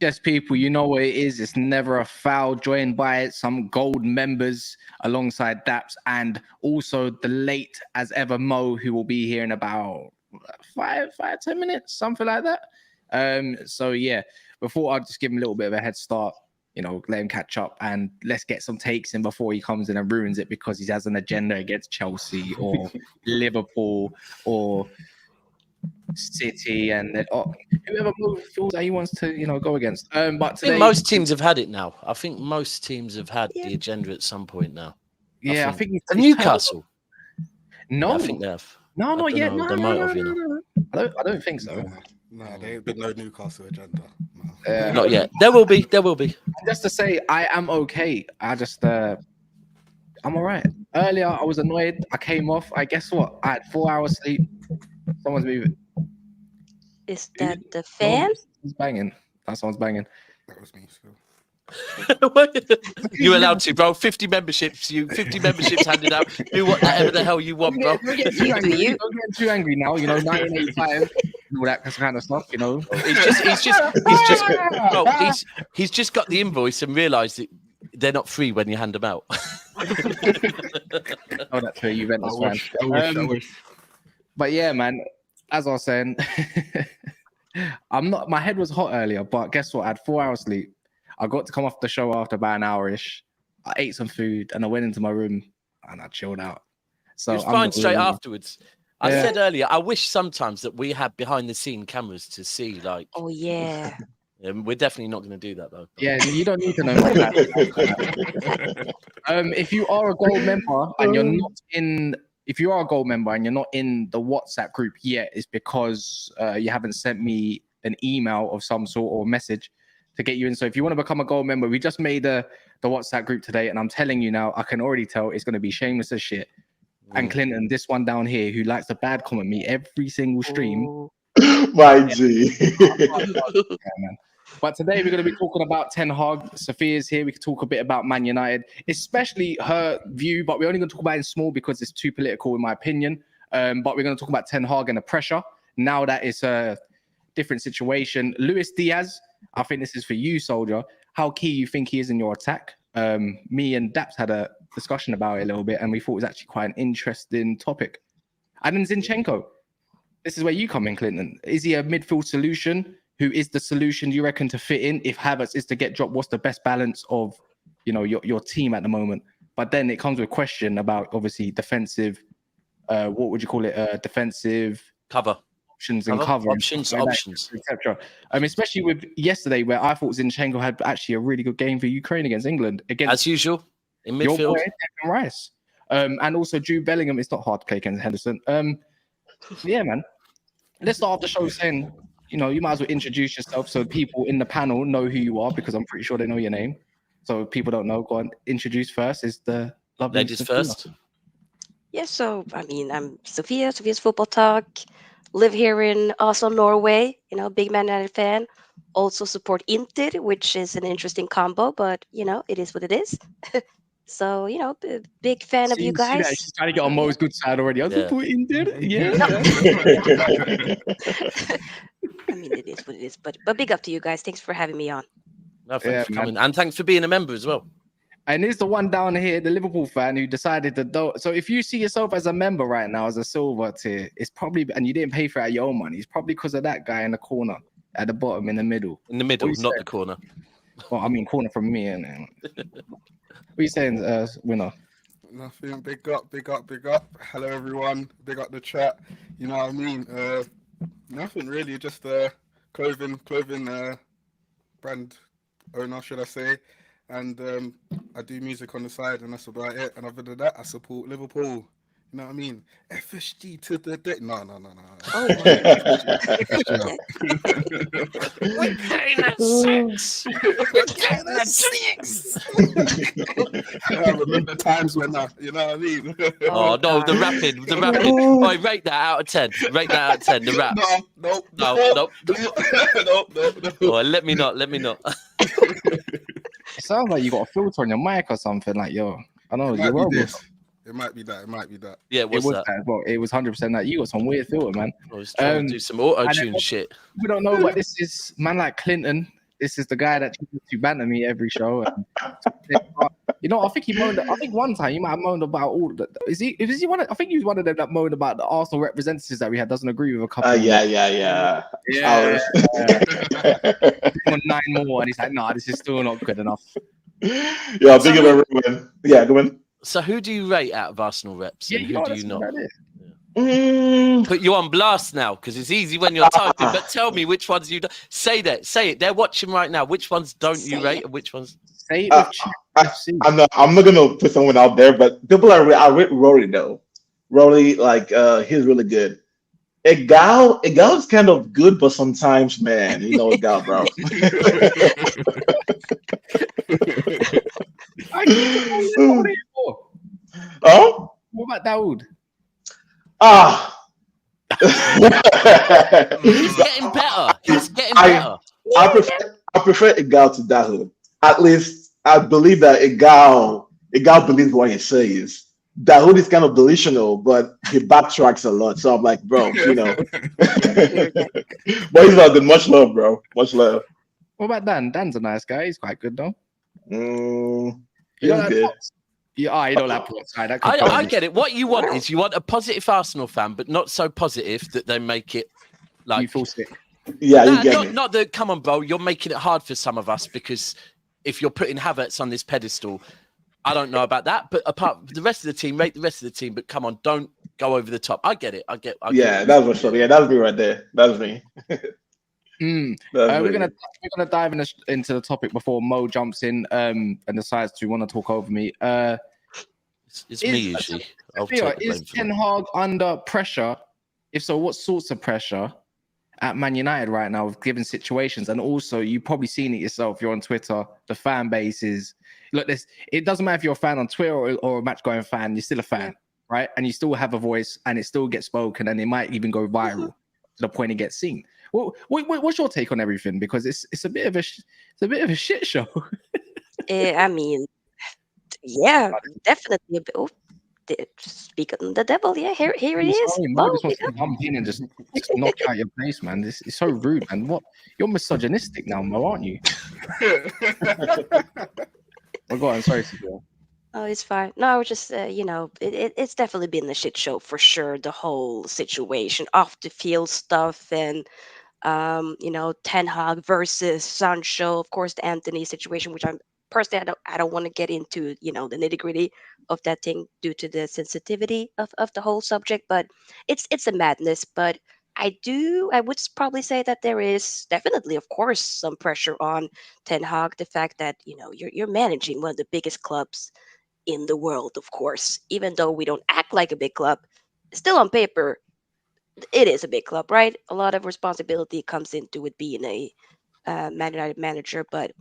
Yes, people, you know what it is. It's never a foul, joined by some gold members alongside Daps and also the late as ever Mo, who will be here in about 10 minutes, something like that. So yeah, before I just give him a little bit of a head start, you know, let him catch up and let's get some takes in before he comes in and ruins it because he has an agenda against Chelsea or Liverpool or City and whoever feels that he wants to, you know, go against. But today, I think most teams have had it now. I think most teams have had the agenda at some point now. Yeah, I think Newcastle. No, I think they have. No, not yet. No, they might have, you know. I don't think so. No, there ain't been no Newcastle agenda. No. Not yet. There will be. There will be. Just to say, I am okay. I just, I'm all right. Earlier, I was annoyed. I came off. Guess what? I had 4 hours sleep. Someone's moving. Is that the fan? He's banging. Someone's banging. That was me still. You're allowed to, bro. 50 memberships. 50 memberships handed out. Do whatever the hell you want, bro. Don't get too angry now. You know, 1985 and all that kind of stuff. You know, he's just got the invoice and realised that they're not free when you hand them out. Oh, that's a Juventus fan. I wish. But yeah, man. As I was saying, my head was hot earlier, but guess what? I had 4 hours sleep. I got to come off the show after about an hour-ish. I ate some food and I went into my room and I chilled out. So it was fine straight afterwards. I said earlier, I wish sometimes that we had behind-the-scene cameras to see, like. Oh yeah. We're definitely not going to do that though. Yeah, you don't need to know that. If you are a gold member and you're not in. If you are a gold member and you're not in the WhatsApp group yet, it's because you haven't sent me an email of some sort or message to get you in. So if you want to become a gold member, we just made the WhatsApp group today, and I'm telling you now, I can already tell it's going to be shameless as shit. And Clinton, this one down here, who likes to bad comment me every single stream. My G. Man. But today we're going to be talking about Ten Hag. Sophia's here. We can talk a bit about Man United, especially her view, but we're only going to talk about it in small because it's too political in my opinion. But we're going to talk about Ten Hag and the pressure. Now that it's a different situation. Luis Diaz, I think this is for you, Soldier. How key you think he is in your attack? Me and Daps had a discussion about it a little bit, and we thought it was actually quite an interesting topic. And then Zinchenko. This is where you come in, Clinton. Is he a midfield solution? Who is the solution you reckon to fit in? If Havertz is to get dropped, what's the best balance of, you know, your team at the moment? But then it comes with a question about obviously defensive. What would you call it? Defensive cover options and cover options, etc. Especially with yesterday, where I thought Zinchenko had actually a really good game for Ukraine against England. As usual in midfield. Your boy, Declan Rice, and also Jude Bellingham. It's not hard to play against Henderson. Yeah, man. Let's start off the show saying, you know, you might as well introduce yourself so people in the panel know who you are, because I'm pretty sure they know your name. So if people don't know, go on, introduce first. Is the lovely ladies first? Yeah, so I mean, I'm Sophia's Football Talk. Live here in Oslo, Norway. You know, big Man United fan. Also support Utd, which is an interesting combo, but you know, it is what it is. So, you know, big fan of you guys. She's trying to get on Mo's good side already. I support Utd. Yeah. I mean, it is what it is, but big up to you guys. Thanks for having me on. No, thanks for coming, and thanks for being a member as well. And here's the one down here, the Liverpool fan who decided to do. So if you see yourself as a member right now, as a silver tier, it's probably, and you didn't pay for it out of your own money, it's probably because of that guy in the corner, at the bottom, in the middle. In the middle, not the corner. Well, I mean, corner from me. And what are you saying, winner? Nothing. Big up. Hello, everyone. Big up the chat. You know what I mean? Nothing really. Just clothing brand owner, should I say? And I do music on the side, and that's about it. And other than that, I support Liverpool. You know what I mean? FSG to the day. No. Oh, We're getting at 6. We're getting at 6. I remember times when you know what I mean? Oh, no, the God. rapid. Oh, rate that out of 10. Rate that out of 10, the rap. No. No. No. Oh, let me not. It sounds like you got a filter on your mic or something. Like, yo, I know It you might were. be this. It might be that. Yeah, It what's was that? that. Well, it was 100% that. You got some weird filter, man. I was trying to do some auto-tune and shit. We don't know what this is. Man like Clinton. This is the guy that tries to banter me every show. And, you know, I think he moaned. I think one time you might have moaned about all. Is he one? I think he was one of them that moaned about the Arsenal representatives that we had. Doesn't agree with a couple. Yeah. Yeah. On 9 more, and he's like, "Nah, this is still not good enough." Yeah, big of everyone. Yeah, go on. So who do you rate out of Arsenal reps? Yeah, And you know, who do you not? Mm, Put you on blast now because it's easy when you're typing. But tell me which ones you don't. Say it. They're watching right now. Which ones don't you rate and which ones? Say it with I'm not gonna put someone out there, but people I rate Rory though. Rory, like he's really good. Egal's kind of good, but sometimes, man, you know Egal, bro. Oh, What about Daoud? He's getting better. I prefer Egal to Dahoud. At least I believe that Egal believes what he says. Dahoud is kind of delusional, but he backtracks a lot. So I'm like, bro, you know. But he's not good. Much love, bro. Much love. What about Dan? Dan's a nice guy. He's quite good though. He's good. Yeah, you don't like Portside. I get it. What you want is you want a positive Arsenal fan, but not so positive that they make it like you feel sick. Yeah, you get me. Not that. Come on, bro. You're making it hard for some of us because if you're putting Havertz on this pedestal, I don't know about that. But apart from the rest of the team, rate the rest of the team. But come on, don't go over the top. I get it. I get that's what's up. Yeah, that was me right there. That was me. We're gonna dive into the topic before Mo jumps in and decides to want to talk over me. It's me usually. Is Ten Hag under pressure? If so, what sorts of pressure at Man United right now with given situations? And also, you've probably seen it yourself. You're on Twitter. The fan base is it doesn't matter if you're a fan on Twitter or a match going fan. You're still a fan, right? And you still have a voice, and it still gets spoken, and it might even go viral to the point it gets seen. What's your take on everything? Because it's a bit of a shit show. I mean, yeah, definitely a bit. Speaking the devil, yeah, here it is. Sorry, Mo just wants to jump in and just knock out your face, man. This is so rude, man. What? You're misogynistic now, Mo, aren't you? Oh, go on. Sorry, Sylvia. Oh, it's fine. No, I was just, it's definitely been a shit show for sure. The whole situation, off the field stuff, and Ten Hag versus Sancho. Of course, the Anthony situation, which I'm personally, I don't want to get into, the nitty gritty of that thing due to the sensitivity of the whole subject. But it's a madness. But I would probably say that there is definitely, of course, some pressure on Ten Hag. The fact that you're managing one of the biggest clubs in the world, of course, even though we don't act like a big club, still on paper, it is a big club, right? A lot of responsibility comes into it being a Man United manager, but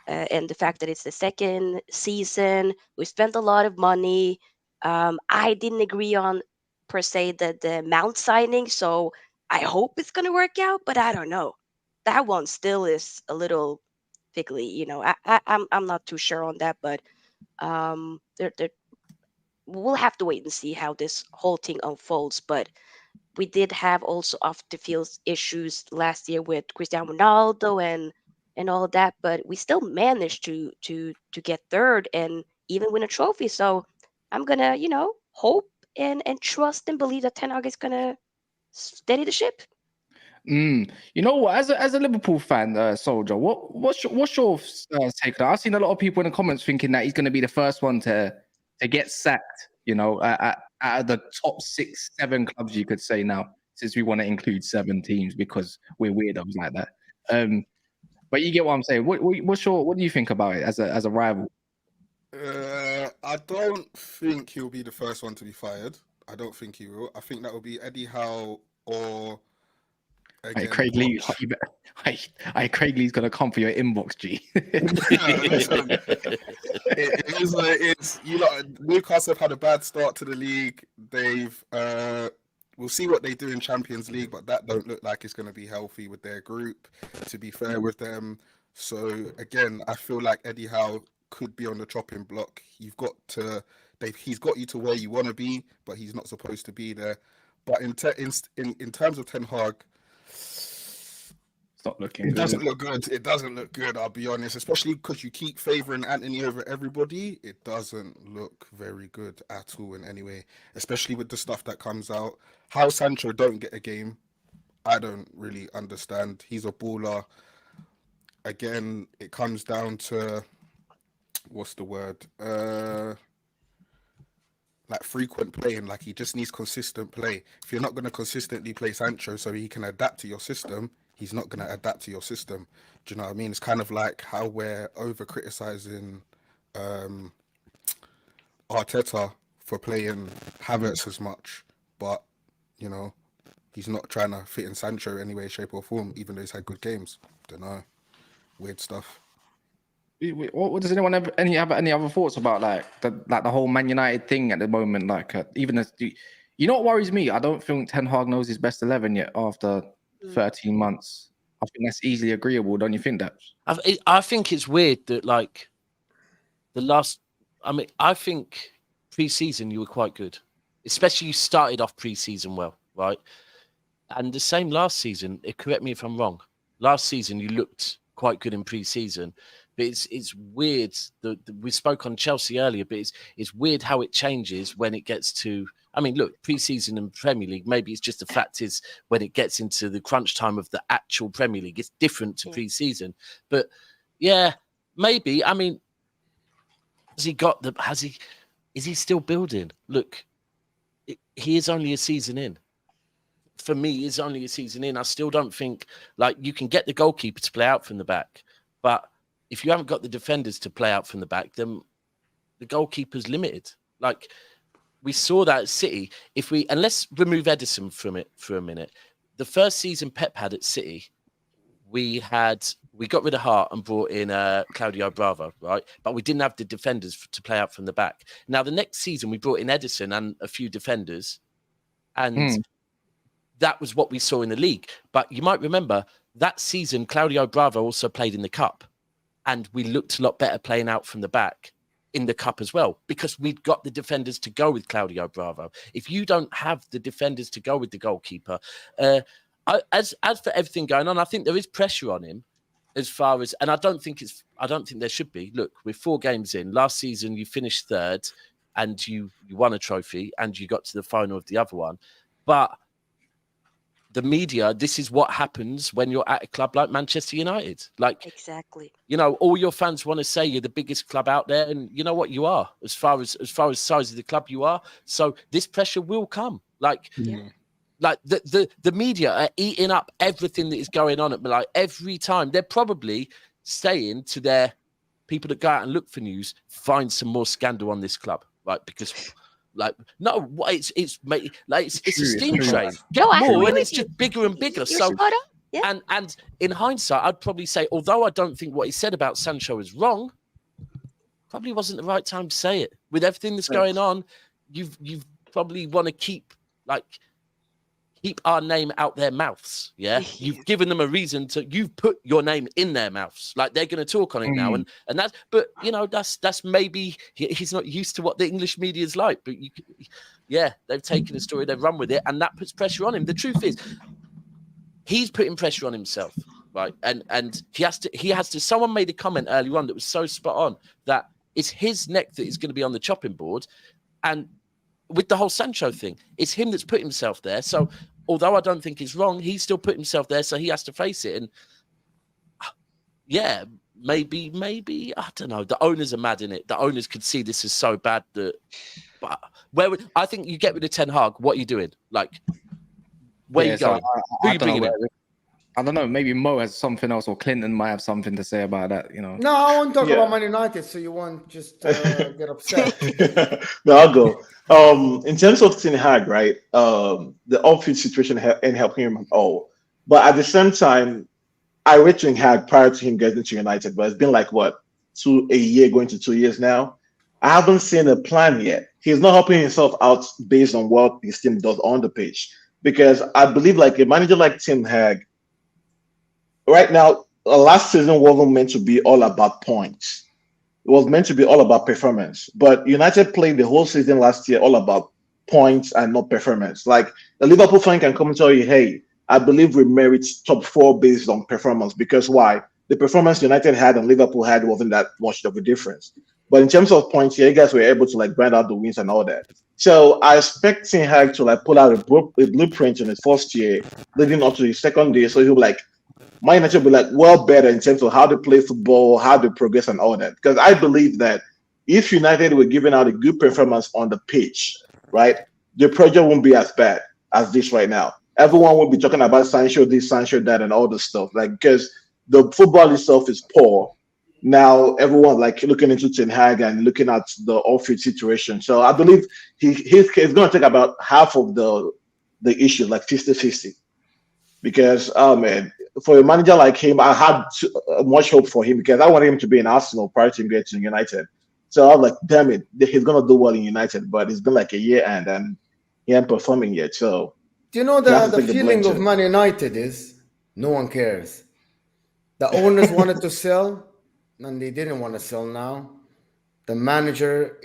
and the fact that it's the second season, we spent a lot of money. I didn't agree on per se the Mount signing, so I hope it's gonna work out, but I don't know. That one still is a little fickly, I'm not too sure on that, but we'll have to wait and see how this whole thing unfolds. But we did have also off the field issues last year with Cristiano Ronaldo and all of that, but we still managed to get third and even win a trophy. So I'm gonna, hope and trust and believe that Ten Hag is gonna steady the ship. You know what? As a Liverpool fan, Soldier, what's your take on that? I've seen a lot of people in the comments thinking that he's going to be the first one to get sacked. Out of the top 6, 7 clubs, you could say now, since we want to include 7 teams because we're weirdos like that. But you get what I'm saying. What do you think about it as a rival? I don't think he'll be the first one to be fired. I don't think he will. I think that will be Eddie Howe or Hey, again. Craig Lee, Craig Lee's gonna come for your inbox, G. Listen, it is what it is. You lot, Newcastle have had a bad start to the league. They've we'll see what they do in Champions League, but that don't look like it's going to be healthy with their group. To be fair with them, so again, I feel like Eddie Howe could be on the chopping block. He's got you to where you want to be, but he's not supposed to be there. But in terms of Ten Hag, Not looking. it doesn't look good. It doesn't look good. I'll be honest, especially because you keep favouring Anthony over everybody. It doesn't look very good at all in any way, especially with the stuff that comes out. How Sancho don't get a game, I don't really understand. He's a baller. Again, it comes down to what's the word? Like frequent playing. Like he just needs consistent play. If you're not going to consistently play Sancho so he can adapt to your system, he's not going to adapt to your system. Do you know what I mean? It's kind of like how we're over criticizing Arteta for playing Havertz as much, but you know he's not trying to fit in Sancho any way, shape, or form, even though he's had good games. Don't know, weird stuff. What does anyone have any other thoughts about like the whole Man United thing at the moment? Like even as you know what worries me? I don't think Ten Hag knows his best 11 yet after 13 months. I think that's easily agreeable. Don't you think that? I think it's weird that like the last. I mean, I think pre-season you were quite good, especially you started off pre-season well, right? And the same last season. Correct me if I'm wrong. Last season you looked quite good in pre-season. But it's weird. We spoke on Chelsea earlier, but it's weird how it changes when it gets to. I mean, look, pre-season and Premier League. Maybe it's just the fact is when it gets into the crunch time of the actual Premier League, it's different to pre-season. But yeah, maybe. I mean, is he still building? Look, he is only a season in. For me, he's only a season in. I still don't think like you can get the goalkeeper to play out from the back, but if you haven't got the defenders to play out from the back, then the goalkeeper's limited. Like we saw that at City. And let's remove Edison from it for a minute. The first season Pep had at City, we got rid of Hart and brought in Claudio Bravo, right? But we didn't have the defenders to play out from the back. Now the next season we brought in Edison and a few defenders, and that was what we saw in the league. But you might remember that season Claudio Bravo also played in the Cup. And we looked a lot better playing out from the back in the Cup as well, because we'd got the defenders to go with Claudio Bravo. If you don't have the defenders to go with the goalkeeper, as for everything going on, I think there is pressure on him as far as, and I don't think there should be. Look, we're 4 games in. Last season, you finished 3rd and you won a trophy and you got to the final of the other one. But the media, this is what happens when you're at a club like Manchester United. Like, exactly. You know, all your fans want to say you're the biggest club out there, and you know what, you are as far as size of the club you are. So this pressure will come. Like, like the media are eating up everything that is going on. Like every time they're probably saying to their people that go out and look for news, find some more scandal on this club, right? Because. Like no, it's a steam train. Get more, and it's just bigger and bigger. So, and in hindsight, I'd probably say, although I don't think what he said about Sancho is wrong, probably wasn't the right time to say it. With everything that's going on, you've probably want to keep our name out their mouths. Yeah, you've given them a reason to. You've put your name in their mouths. Like they're going to talk on it now, and that's. But you know, that's maybe he's not used to what the English media is like. But they've taken a story, they've run with it, and that puts pressure on him. The truth is, he's putting pressure on himself, right? And he has to. Someone made a comment early on that was so spot on that it's his neck that is going to be on the chopping board, and with the whole Sancho thing, it's him that's put himself there. So. Although I don't think he's wrong, he still put himself there, so he has to face it. And yeah, maybe I don't know. The owners are mad in it. The owners could see this is so bad that. But I think you get rid of Ten Hag. What are you doing? Like, where you going? Who are you bringing in? I don't know. Maybe Mo has something else, or Clinton might have something to say about that. You know. No, I won't talk about Man United, so you won't just get upset. No, I'll go. In terms of Ten Hag, right? The off-field situation ain't helping him at all. But at the same time, I rate Ten Hag prior to him getting to United, but it's been like what a year going to 2 years now. I haven't seen a plan yet. He's not helping himself out based on what his team does on the pitch. Because I believe like a manager like Ten Hag, right now, last season wasn't meant to be all about points. It was meant to be all about performance. But United played the whole season last year all about points and not performance. Like the Liverpool fan can come and tell you, hey, I believe we merit top four based on performance. Because why? The performance United had and Liverpool had wasn't that much of a difference. But in terms of points, yeah, you guys were able to like grind out the wins and all that. So I expect Ten Hag to like pull out a blueprint in his first year, leading up to his second year. So he'll be like, Man United will be like well better in terms of how to play football, how to progress, and all that. Because I believe that if United were giving out a good performance on the pitch, right, the pressure won't be as bad as this right now. Everyone will be talking about Sancho this, Sancho that, and all this stuff. Like because the football itself is poor. Now everyone like looking into Ten Hag and looking at the off-field situation. So I believe he's going to take about half of the issue, like 50-50. Because oh man, for a manager like him, I had much hope for him because I wanted him to be in Arsenal prior to him getting to United. So I was like, damn it, he's gonna do well in United, but it's been like a year and he ain't performing yet. So Do you know the feeling of Man United is no one cares. The owners wanted to sell, and they didn't want to sell now. The manager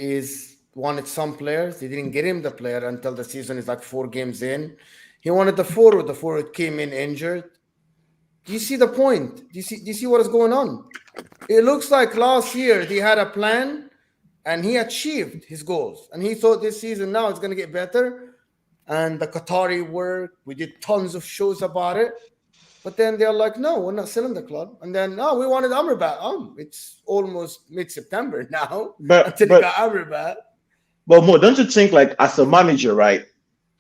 wanted some players. They didn't get him the player until the season is like 4 games in. He wanted the forward. The forward came in injured. Do you see the point? Do you see what is going on? It looks like last year he had a plan and he achieved his goals. And he thought this season now it's going to get better. And the Qatari work, we did tons of shows about it. But then they're like, no, we're not selling the club. And then, no, we wanted Amrabat. It's almost mid-September now until they got Amrabat. But Mo, don't you think like as a manager, right?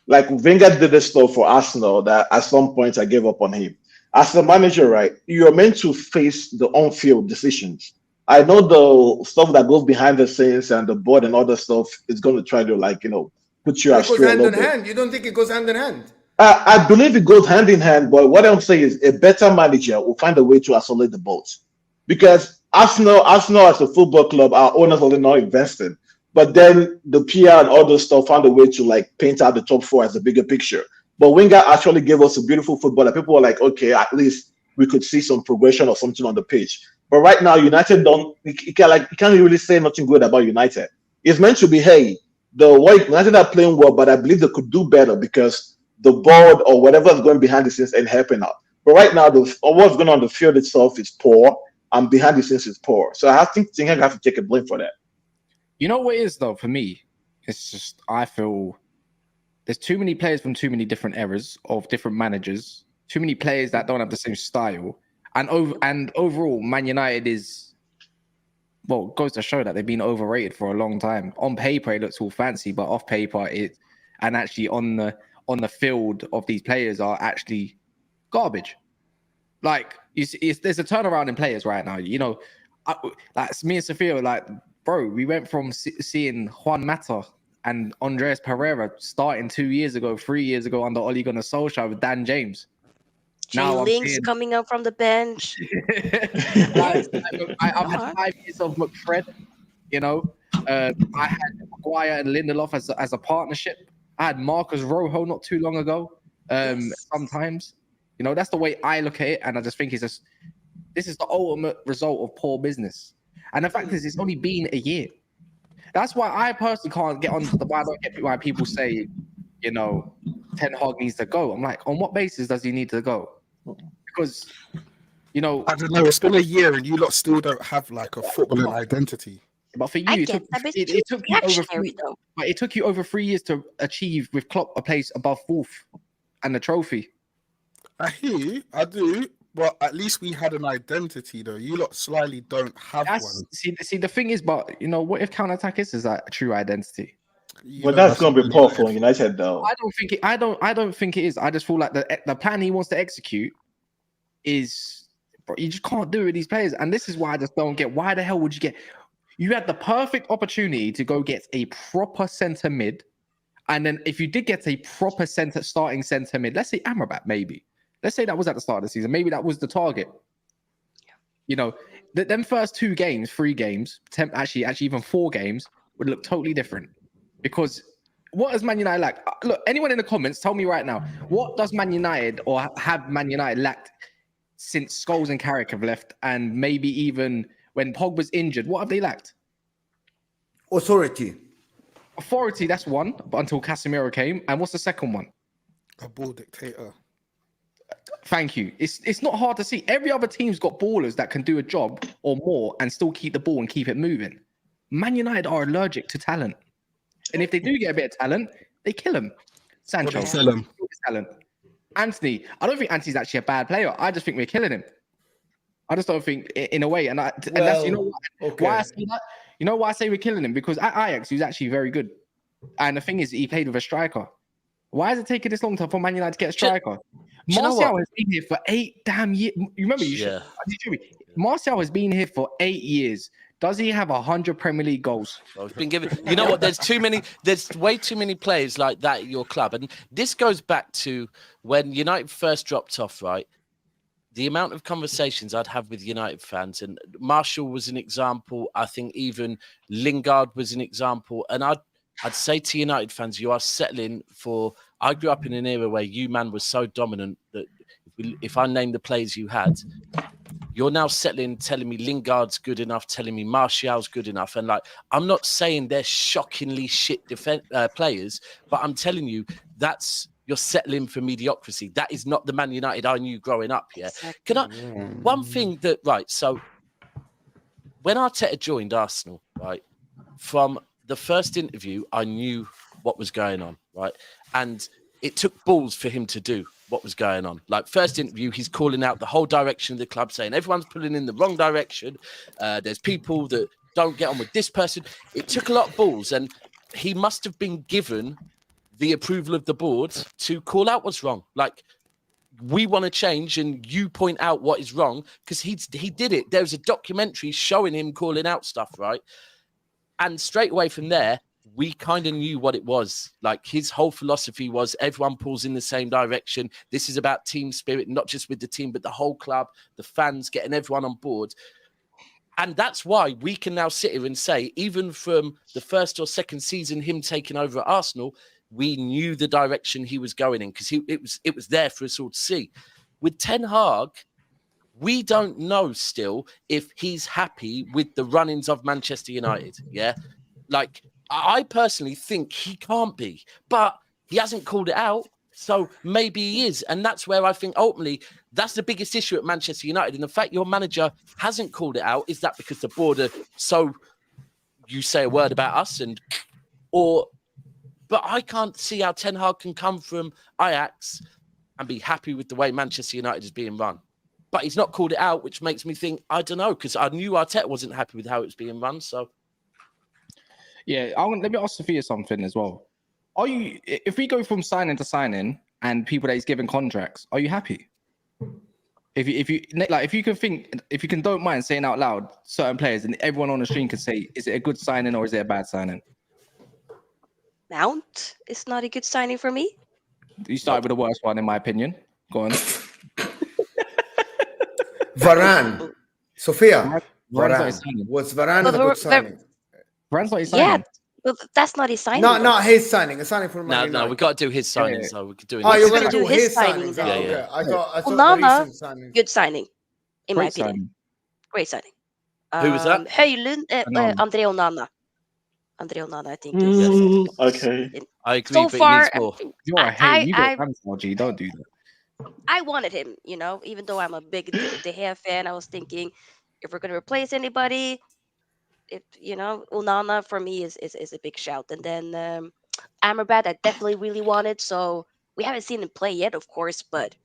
Like Wenger did this stuff for Arsenal that at some point I gave up on him. As a manager, right, you're meant to face the on-field decisions. I know the stuff that goes behind the scenes and the board and all that stuff is going to try to like, put you astray a little bit. It goes hand in hand. You don't think it goes hand in hand? I believe it goes hand in hand, but what I'm saying is a better manager will find a way to isolate the boat. Because Arsenal as a football club, our owners are not invested. But then the PR and all those stuff found a way to like paint out the top 4 as a bigger picture. But Wenger actually gave us a beautiful football that people were like, okay, at least we could see some progression or something on the pitch. But right now, United you can't really say nothing good about United. It's meant to be, hey, United are playing well, but I believe they could do better because the board or whatever is going behind the scenes ain't helping out. But right now, what's going on the field itself is poor, and behind the scenes is poor. So I think I have to take a blame for that. You know what it is though? For me, it's just I feel there's too many players from too many different eras of different managers. Too many players that don't have the same style, and overall, Man United goes to show that they've been overrated for a long time. On paper, it looks all fancy, but off paper, and actually on the field of these players are actually garbage. Like there's a turnaround in players right now. Like me and Sophia, like. Bro, we went from seeing Juan Mata and Andreas Pereira starting 2 years ago, 3 years ago under Ole Gunnar Solskjaer with Dan James. Jay Links coming up from the bench. I've had 5 years of McFred, I had Maguire and Lindelof as a partnership. I had Marcus Rojo not too long ago. Sometimes, that's the way I look at it. And I just think this is the ultimate result of poor business. And the fact is, it's only been a year. That's why I personally can't get onto why I don't get why people say, Ten Hag needs to go. I'm like, on what basis does he need to go? Because, I don't know. It's been a year, and you lot still don't have like a footballing identity. But for you, it took you over 3 years to achieve with Klopp a place above 4th and the trophy. I hear you. I do. But at least we had an identity, though. You lot slightly don't have one. See, the thing is, but what if counter-attack is that a true identity? Well, that's going to be poor for United, though. I don't think it is. I just feel like the plan he wants to execute is, bro, you just can't do it with these players, and this is why I just don't get. Why the hell would you get? You had the perfect opportunity to go get a proper centre mid. And then if you did get a proper starting centre mid, let's say Amrabat, maybe. Let's say that was at the start of the season. Maybe that was the target. You know, them first 3 games, actually even 4 games would look totally different. Because what does Man United lack? Look, anyone in the comments, tell me right now, what does Man United or have Man United lacked since Scholes and Carrick have left, and maybe even when Pogba's injured? What have they lacked? Authority, that's one, but until Casemiro came. And what's the second one? A ball dictator. Thank you. It's not hard to see. Every other team's got ballers that can do a job or more and still keep the ball and keep it moving. Man United are allergic to talent. And if they do get a bit of talent, they kill him. Sancho. Sell him. Talent. Anthony. I don't think Anthony's actually a bad player. I just think we're killing him. I just don't think in a way. And that's, you know what, why I say that? You know why I say we're killing him? Because at Ajax, he was actually very good. And the thing is, he played with a striker. Why is it taking this long time for Man United to get a striker? Martial has been here for 8 damn years. You remember? Martial has been here for 8 years. Does he have 100 Premier League goals? Well, it's been given. You know what? There's way too many players like that at your club. And this goes back to when United first dropped off, right? The amount of conversations I'd have with United fans, and Martial was an example. I think even Lingard was an example. And I'd say to United fans, you are settling for... I grew up in an era where you, man, was so dominant that if I name the players you had, you're now settling, telling me Lingard's good enough, telling me Martial's good enough. And like, I'm not saying they're shockingly shit players, but I'm telling you you're settling for mediocrity. That is not the Man United I knew growing up. Yeah. Exactly. One thing that, right. So when Arteta joined Arsenal, right, from the first interview, I knew what was going on, right? And it took balls for him to do what was going on. Like, first interview, he's calling out the whole direction of the club, saying everyone's pulling in the wrong direction. There's people that don't get on with this person. It took a lot of balls, and he must have been given the approval of the board to call out what's wrong. Like, we want to change, and you point out what is wrong, because he did it. There was a documentary showing him calling out stuff, right? And straight away from there, we kind of knew what it was. Like, his whole philosophy was everyone pulls in the same direction. This is about team spirit, not just with the team, but the whole club, the fans, getting everyone on board. And that's why we can now sit here and say, even from the first or second season, him taking over at Arsenal, we knew the direction he was going in, because it was there for us all to see. With Ten Hag, we don't know still if he's happy with the run-ins of Manchester United. Yeah. Like, I personally think he can't be, but he hasn't called it out. So maybe he is. And that's where I think ultimately that's the biggest issue at Manchester United. And the fact your manager hasn't called it out, is that because the board are so, you say a word about us but I can't see how Ten Hag can come from Ajax and be happy with the way Manchester United is being run. But he's not called it out, which makes me think, I don't know, because I knew Arteta wasn't happy with how it was being run. So, yeah, let me ask Sophia something as well. Are you, if we go from signing to signing and people that he's given contracts, are you happy? If you can don't mind saying out loud certain players, and everyone on the stream can say, is it a good signing or is it a bad signing? Mount is not a good signing for me. You started with the worst one, in my opinion. Go on. Varane. Sophia. Varane. Was Varane a good signing? Varane's not his signing. Yeah, but that's not his signing. Not his signing. A signing for Man United. No, we got to do his signing. So we could do it. Oh, you're going to do do his signing. signing. Yeah. I thought Onana, the recent signing. good signing, in my Great opinion. signing. Great signing. Who was that? Højlund, Andre Onana. Andre Onana, I think. Is, Okay. I agree. So but far, he needs more. You're a hater. You got Ramsdale, G. Don't do that. I wanted him, even though I'm a big De Gea fan, I was thinking if we're going to replace anybody, Onana for me is a big shout. And then Amrabat, I definitely really wanted. So we haven't seen him play yet, of course, but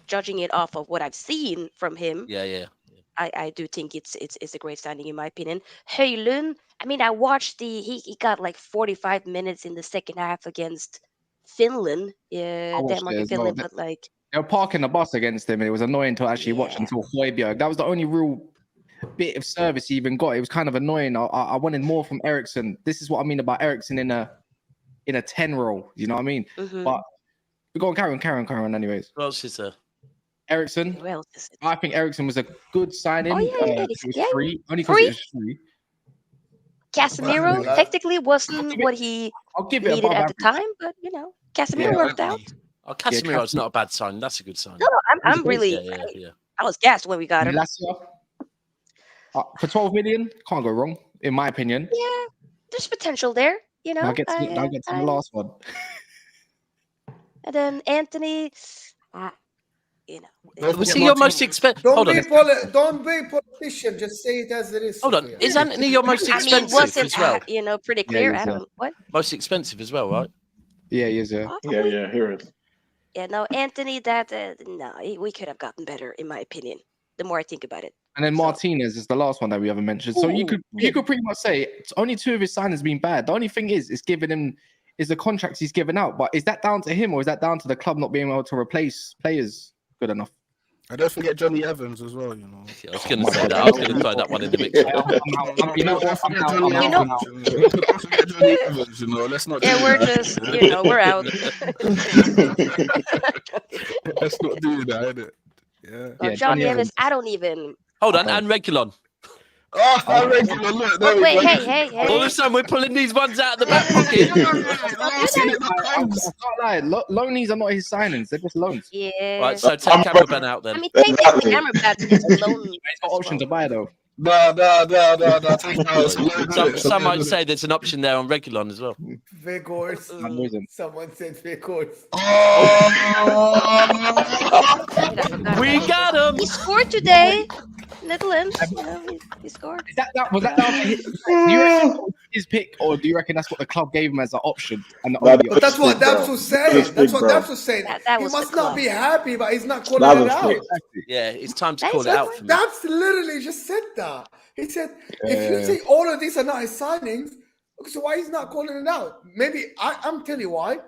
judging it off of what I've seen from him, I do think it's a great signing in my opinion. Højlund, I mean, I watched he got like 45 minutes in the second half against Finland, Denmark and Finland, but like they were parking the bus against him, and it was annoying to actually watch until Højbjerg. That was the only real bit of service he even got. It was kind of annoying. I wanted more from Eriksen. This is what I mean about Eriksen in a 10 role. You know what I mean? Mhm. But we go on, carry on. Anyways, What else is there? Eriksen. Who else is it? I think Eriksen was a good signing. Oh, yeah, it was yeah. free, only because Free? it was free. Casemiro Well, technically wasn't give it- what he I'll give it needed above at average. the time, but Casemiro Yeah. worked out. Oh, Casemiro's Casemiro- not a bad sign. That's a good sign. No, I'm really. Yeah. I was gassed when we got him. Lassia, for 12 million, can't go wrong, in my opinion. Yeah, there's potential there. I'll get to the last one. And then Anthony, Was he your most expensive? Don't Hold on. be politician. Just say it as it is. Hold on. Sophia. Is Anthony your most I mean, expensive wasn't as well? pretty Yeah, clear. he I is, don't what. Most expensive as well, right? Yeah, he is. Yeah, Possibly. here it is. Yeah, no, Anthony. We could have gotten better, in my opinion. The more I think about it. And then So- Martinez is the last one that we haven't mentioned. So you could pretty much say it's only 2 of his signings been bad. The only thing is giving him is the contracts he's given out. But is that down to him or is that down to the club not being able to replace players good enough? I don't forget Johnny Evans as well. Yeah, I was going to say that. I was going to throw that one in the mix. You know what? I'm out. Don't forget Johnny Evans. Let's not. Yeah, do we're that. just, we're out. Let's not do that, innit? Yeah. Johnny Johnny Evans, I don't even. Hold on. And Regulon. Oh, I regular look. There we Wait, go. hey. All of a sudden, we're pulling these ones out of the back pocket. I can't lie. Loanies are not his signings. They're just loans. Yeah. Right, so take Amrabat out I then. mean, technically, Amrabat is a loan. He's got option to buy though. No. Take that. Some might say there's an option there on Regulon as well. Vigors. I'm losing. Someone said Vigors. We got him. He scored today. Netherlands. He scored. Was that down to his, do you reckon that was his pick, or do you reckon that's what the club gave him as an option? And the only But that's what Daps was saying. That's what Daps was saying. That He was must the not club. be happy, but he's not calling That it was out. quick. Yeah, it's time to That call is it out for me. Daps literally just said that. He said, if you say all of these are not his signings, okay, so why he's not calling it out? Maybe I'm telling you why.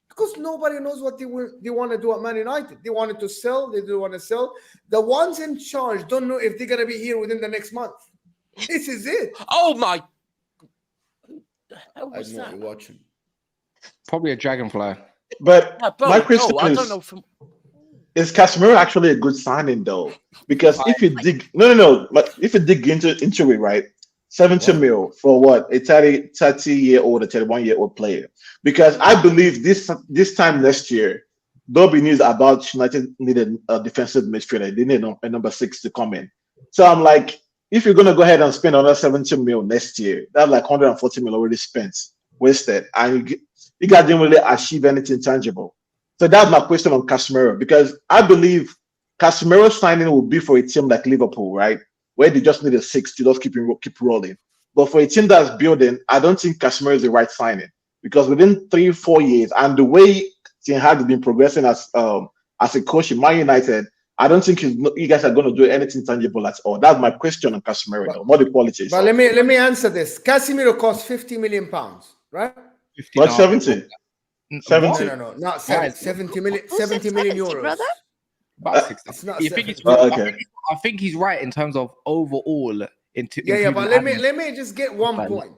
Because nobody knows what they want to do at Man United. They wanted to sell. They do want to sell. The ones in charge don't know if they're going to be here within the next month. This is it. Oh my! I know you're watching. probably a dragonfly. But Yeah, bro, my question I is, don't know from. is Casemiro actually a good signing though? Because if you dig, no, but if you dig into it, right, 70 mil for what, a 30-year-old, a 31-year-old player. Because I believe this time next year, there'll be news about United needed a defensive midfielder. They need a number 6 to come in. So I'm like, if you're gonna go ahead and spend another 70 mil next year, that's like 140 mil already spent, wasted, and you guys didn't really achieve anything tangible. So that's my question on Casemiro, because I believe Casemiro's signing will be for a team like Liverpool, right, where they just need a 6 to just keep rolling. But for a team that's building, I don't think Casemiro is the right signing, because within 3-4 years, and the way Ten Hag has been progressing as a coach in Man United, I don't think you guys are going to do anything tangible at all. That's my question on Casemiro, though, more the qualities. But let me answer this. Casemiro costs 50 million pounds, right? What, 70? 70? No, not 70 million. 70 million euros. Brother? About 60. It's not You think 70. it's Okay. I think he's right in terms of overall. Yeah, but including let me just get one Fine. point.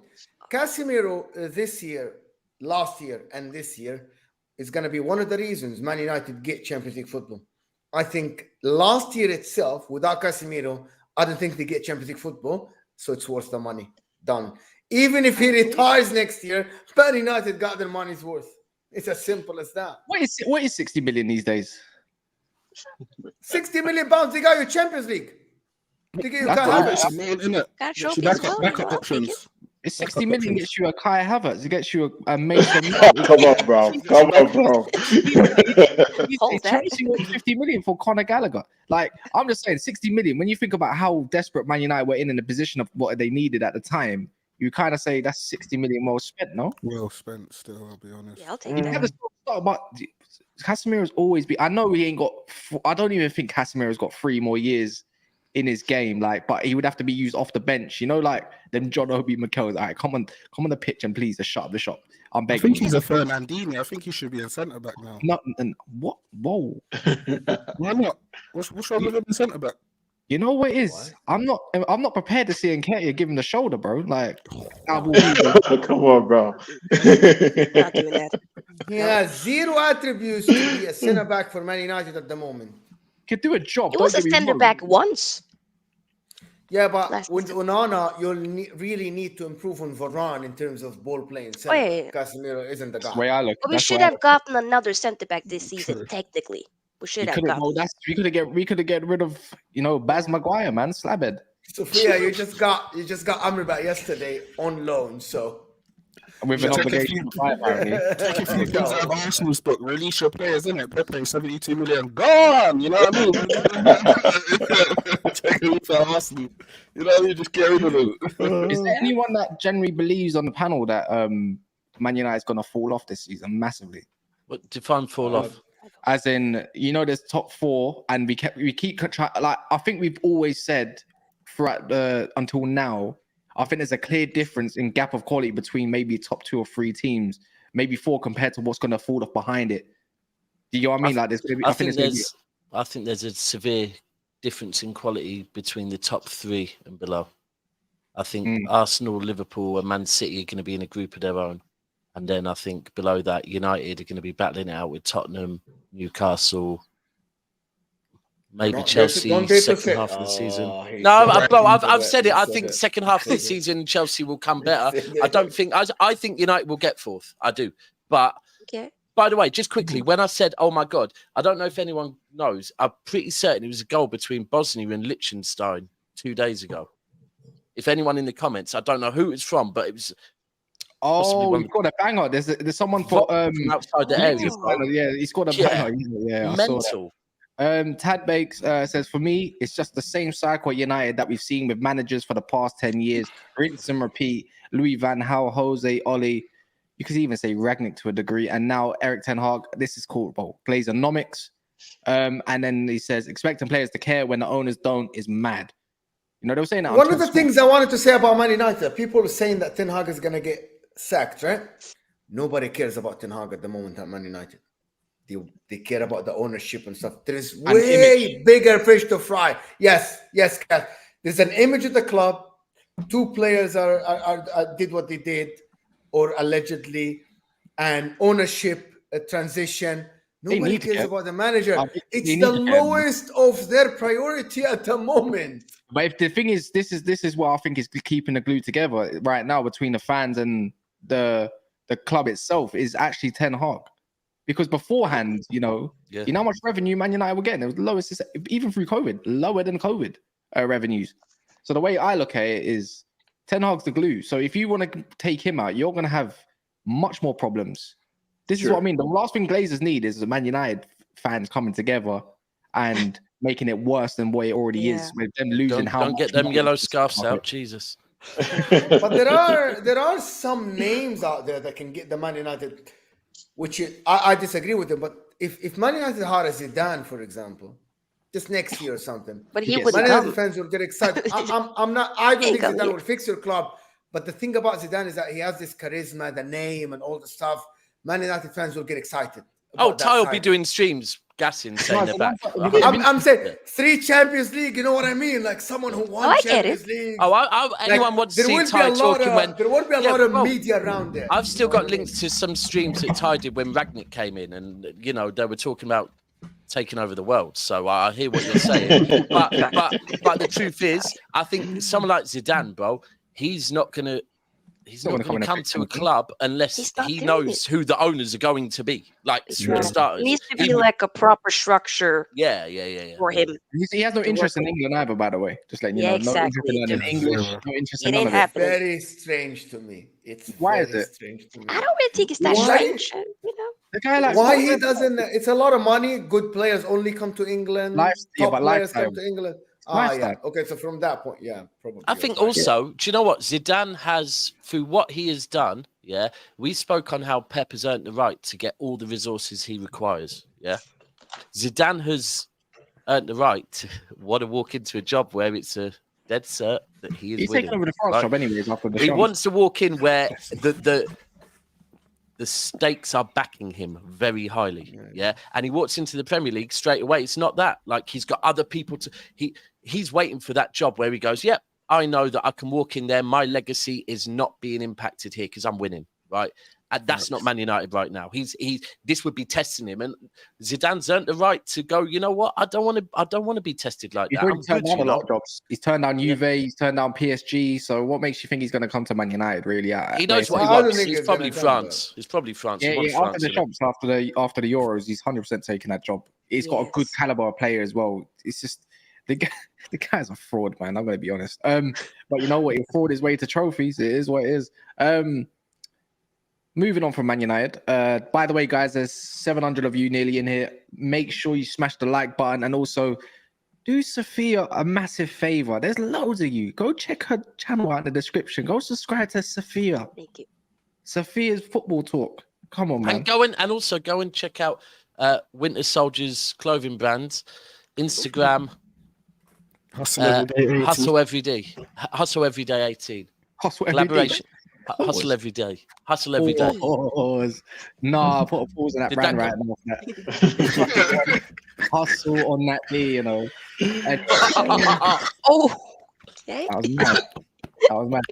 Casemiro this year, last year, and this year is going to be one of the reasons Man United get Champions League football. I think last year itself, without Casemiro, I don't think they get Champions League football, so it's worth the money. Done. Even if he retires next year, Man United got their money's worth. It's as simple as that. What is 60 million these days? 60 million pounds, they got you Champions League. They get you That's Kai all Havertz. right. Innit? Got a trophy Back as well. up I'll take it. options. It's 60 million gets you a Kai Havertz. It gets you a Mason. Come on, bro. Hold that. Chelsea wants 50 million for Conor Gallagher. Like, I'm just saying, 60 million. When you think about how desperate Man United were in the position of what they needed at the time, you kind of say that's 60 million well spent, no? Well spent still, I'll be honest. Yeah, I'll take You that. never stop about Casemiro's always been. I know he ain't got. I don't even think Casemiro's got 3 more years in his game. Like, but he would have to be used off the bench. You know, like them John Obi Mikel's. All right, come on the pitch and please just shut up the shop. I'm I begging. think he's a Fernandinho. I think he should be in centre back now. Not and what? Whoa! Why not? What's wrong with him in centre back? You know what it is? I'm not prepared to see Nketiah give him the shoulder, bro. Like, out of all people. Come on, bro. Not doing that. He has zero attributes to be a centre back for Man United at the moment. Could do a job. He was a don't get me centre wrong. back once. Yeah, but Last with season. Onana, you'll really need to improve on Varane in terms of ball playing. Oh, yeah. Casemiro isn't the That's guy. the way I look. But we That's should the way I have look. gotten another centre back this season. Technically, we should have gotten. Well, we could have get rid of Baz Maguire, man, slabhead. Sophia, you just got Amrabat yesterday on loan, so With an obligation to buy, apparently. Take a few things out of Arsenal's book. Release your players, innit? Pepe, 72 million. Gone! You know what I mean? Take a look at Arsenal. You know what I mean? Just get rid of them. Is there anyone that generally believes on the panel that Man United is going to fall off this season massively? What define fall off? As in, there's top 4, and we keep trying. Like, I think we've always said throughout until now, I think there's a clear difference in gap of quality between maybe top 2 or 3 teams, maybe 4 compared to what's going to fall off behind it. Do you know what I mean? I think there's a severe difference in quality between the top 3 and below. I think Arsenal, Liverpool, and Man City are going to be in a group of their own. And then I think below that, United are going to be battling it out with Tottenham, Newcastle, maybe Chelsea second half of the season. I've said it. I think second half of the season, Chelsea will come better. I think United will get 4th. I do. But by the way, just quickly, when I said, oh my God, I don't know if anyone knows, I'm pretty certain it was a goal between Bosnia and Liechtenstein 2 days ago. If anyone in the comments, I don't know who it's from, but it was. Oh, he scored a banger. There's someone for outside the area. Yeah, he scored a banger. Yeah, mental. Tad Bakes says, for me, it's just the same cycle at United that we've seen with managers for the past 10 years. Rinse and repeat. Louis van Gaal, Jose, Oli. You could even say Ragnick to a degree. And now Eric Ten Hag. This is called Glazeonomics. And then he says, expecting players to care when the owners don't is mad. They were saying that. One of the things I wanted to say about Man United, people are saying that Ten Hag is going to get sacked, right? Nobody cares about Ten Hag at the moment at Man United. They care about the ownership and stuff. There is way bigger fish to fry. Yes, Kat. There's an image of the club. 2 players are did what they did, or allegedly, and ownership transition. Nobody cares about the manager. It's the lowest of their priority at the moment. But if the thing is, this is what I think is keeping the glue together right now between the fans and the club itself is actually Ten Hag. Because beforehand, you know how much revenue Man United were getting. It was the lowest, even through COVID, lower than COVID revenues. So the way I look at it is Ten Hag's the glue. So if you want to take him out, you're going to have much more problems. This is what I mean. The last thing Glazers need is the Man United fans coming together and making it worse than what it already is. With them losing don't get them yellow scarves out, Jesus. But there are some names out there that can get the Man United, which I disagree with them. But if Man United hire Zidane, for example, just next year or something, but he Man United fans will get excited. I don't think Zidane will fix your club. But the thing about Zidane is that he has this charisma, the name, and all the stuff. Man United fans will get excited. Oh, Ty will be doing streams, gassing, saying they're back. I'm saying 3 Champions League. You know what I mean? Like someone who won Champions League. Anyone wants to see Ty talking when there won't be a lot of media around there. I've still got links to some streams that Ty did when Ragnick came in, and they were talking about taking over the world. So I hear what you're saying, but the truth is, I think someone like Zidane, bro, he's not going to come to a club unless he knows who the owners are going to be. Like starters. It needs to be like a proper structure. Yeah. For him. He has no interest in England either, by the way. Just letting you know. Exactly. No interest in English. No interest in it ain't happening. Very strange to me. Why is it? Strange to me. I don't really think it's that strange. The guy why he doesn't? It's a lot of money. Good players only come to England. Top players come to England. Okay, so from that point, probably. I think also, do you know what? Zidane has, through what he has done, we spoke on how Pep has earned the right to get all the resources he requires, Zidane has earned the right to want to walk into a job where it's a dead cert that he is winning. He's taking over the France job anyways after the He wants to walk in where the the stakes are backing him very highly. Yeah. And he walks into the Premier League straight away. It's not that. Like, he's got other people to... He's waiting for that job where he goes, yep, I know that I can walk in there. My legacy is not being impacted here because I'm winning, right? And that's not Man United right now. This would be testing him, and Zidane's earned the right to go. You know what? I don't want to be tested like that. He's turned down a lot of jobs. He's turned down Juve. He's turned down PSG. So what makes you think he's going to come to Man United? Really? He knows what he wants. It's probably France. It's probably France. Yeah, after the jobs, after the Euros, he's 100% taking that job. He's got a good caliber of player as well. It's just the guy's a fraud, man. I'm going to be honest. But you know what? He'll fraud his way to trophies. It is what it is. Moving on from Man United. By the way, guys, there's 700 of you nearly in here. Make sure you smash the like button, and also do Sophia a massive favor. There's loads of you. Go check her channel out in the description. Go subscribe to Sophia. Thank you. Sophia's Football Talk. Come on, man. And also go and check out Winter Soldier's clothing brands, Instagram. Hustle every day. Hustle every day 18. Hustle every Collaboration. day. Hustle every day. Hustle every day. Nah, put a pause on that brand right now. Hustle on that day, you know. And, Okay. That was mad.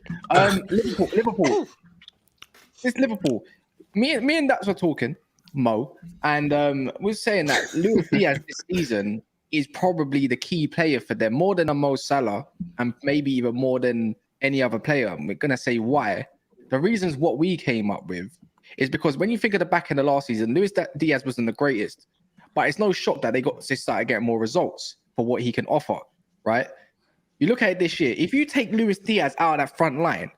Liverpool. It's Liverpool. Me and Daps were talking, Mo, and we're saying that Luis Diaz this season is probably the key player for them, more than a Mo Salah, and maybe even more than any other player. And we're gonna say why. The reasons what we came up with is because when you think of the back end of last season, Luis Diaz wasn't the greatest, but it's no shock that they started getting more results for what he can offer, right? You look at it this year, if you take Luis Diaz out of that front line,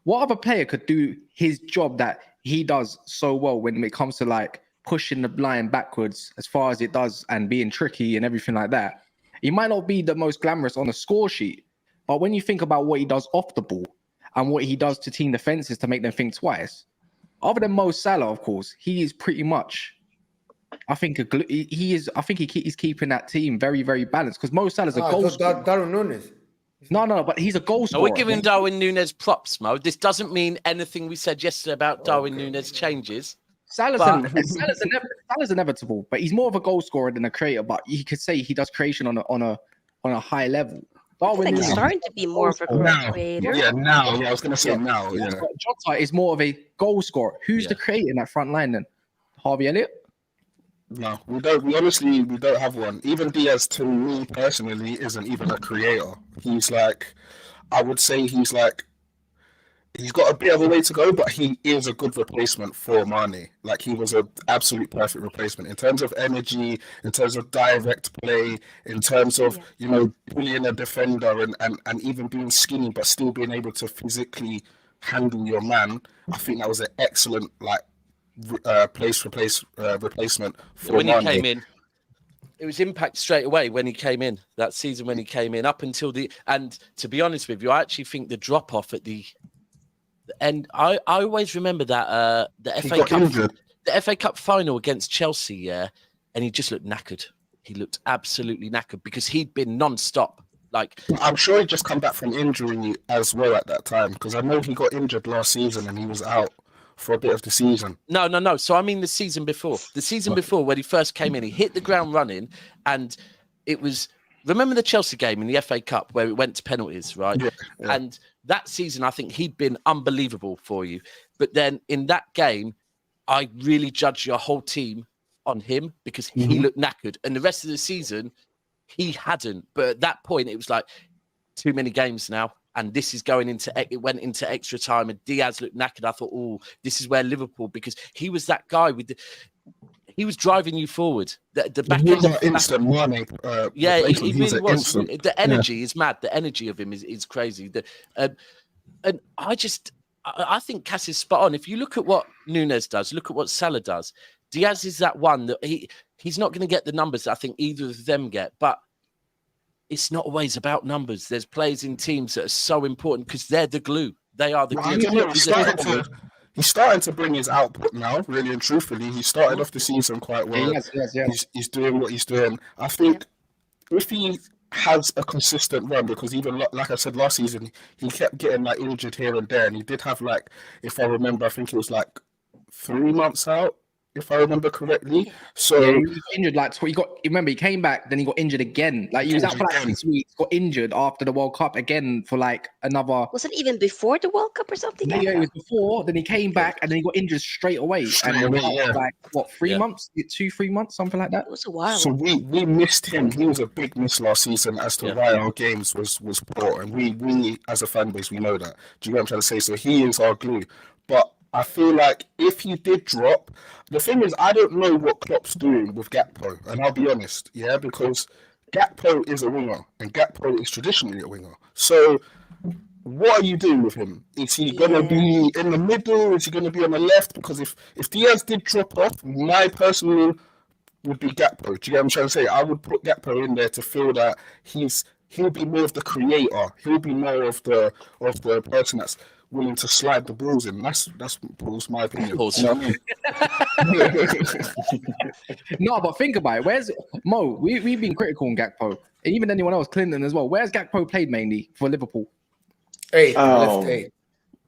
what other player could do his job that he does so well when it comes to like pushing the line backwards as far as it does and being tricky and everything like that? He might not be the most glamorous on the score sheet, but when you think about what he does off the ball and what he does to team defenses to make them think twice, other than Mo Salah, of course, he is pretty much, I think he's keeping that team very, very balanced, because Mo Salah's a goal scorer. Darwin Núñez. No, but he's a goal scorer. We're giving Darwin Núñez props, Mo. This doesn't mean anything we said yesterday about Darwin Núñez changes. Salah's inevitable, but he's more of a goal scorer than a creator. But you could say he does creation on a high level. Darwin Núñez starting to be more of a creator. Yeah, now. Yeah, I was going to say now. Yeah. Jota is more of a goal scorer. Who's the creator in that front line then? Harvey Elliott? No, we don't. We honestly don't have one. Even Diaz, to me personally, isn't even a creator. He's like, I would say he's got a bit of a way to go, but he is a good replacement for Mane. Like, he was an absolute perfect replacement in terms of energy, in terms of direct play, in terms of bullying a defender and even being skinny but still being able to physically handle your man. I think that was an excellent replacement for when Mane. he came in. It was impact straight away when he came in that season. When he came in, up until and to be honest with you, I actually think the drop off at the end. I always remember that the FA Cup final against Chelsea, and he just looked knackered. He looked absolutely knackered because he'd been non-stop. Like, I'm sure he just come back from injury as well at that time, because I know he got injured last season and he was out for a bit of the season. No. So I mean the season before. The season before, when he first came in, he hit the ground running, and it was, remember the Chelsea game in the FA Cup where it went to penalties, right? Yeah. And that season, I think he'd been unbelievable for you. But then in that game, I really judged your whole team on him because he looked knackered. And the rest of the season, he hadn't. But at that point, it was like, too many games now. And this is it went into extra time, and Diaz looked knackered. I thought, oh, this is where Liverpool, because he was that guy he was driving you forward. The back end of instant money. He really was. The energy is mad. The energy of him is crazy. And I think Cass is spot on. If you look at what Núñez does, look at what Salah does. Diaz is that one that he's not going to get the numbers that I think either of them get, but it's not always about numbers. There's players in teams that are so important because they're the glue. They are the glue. He's starting to bring his output now, really and truthfully. He started off the season quite well. Yes. He's doing what he's doing. I think if he has a consistent run, because even like I said last season, he kept getting like injured here and there, and he did have, like, if I remember, I think it was like 3 months out, if I remember correctly. So Yeah, he was injured like remember he came back, then he got injured again. Like he was out for like 6 weeks, got injured after the World Cup again for like another. Was it even before the World Cup or something? Yeah, it was before. Then he came back and then he got injured straight away. Like what, 3 months, 2-3 months, something like that. It was a while. So we missed him. He was a big miss last season as to why our games was poor, and we as a fan base we know that. Do you know what I'm trying to say? So he is our glue, but I feel like if he did drop, the thing is, I don't know what Klopp's doing with Gakpo, and I'll be honest, because Gakpo is a winger, and Gakpo is traditionally a winger. So what are you doing with him? Is he going to be in the middle? Is he going to be on the left? Because if Diaz did drop off, my personal would be Gakpo. Do you get what I'm trying to say? I would put Gakpo in there to feel that he'll be more of the creator. He'll be more of the person that's willing to slide the balls in. That's my opinion. You know what I mean? No, but think about it. Where's Mo? We've been critical on Gakpo, and even anyone else, Clinton as well. Where's Gakpo played mainly for Liverpool? Left 8.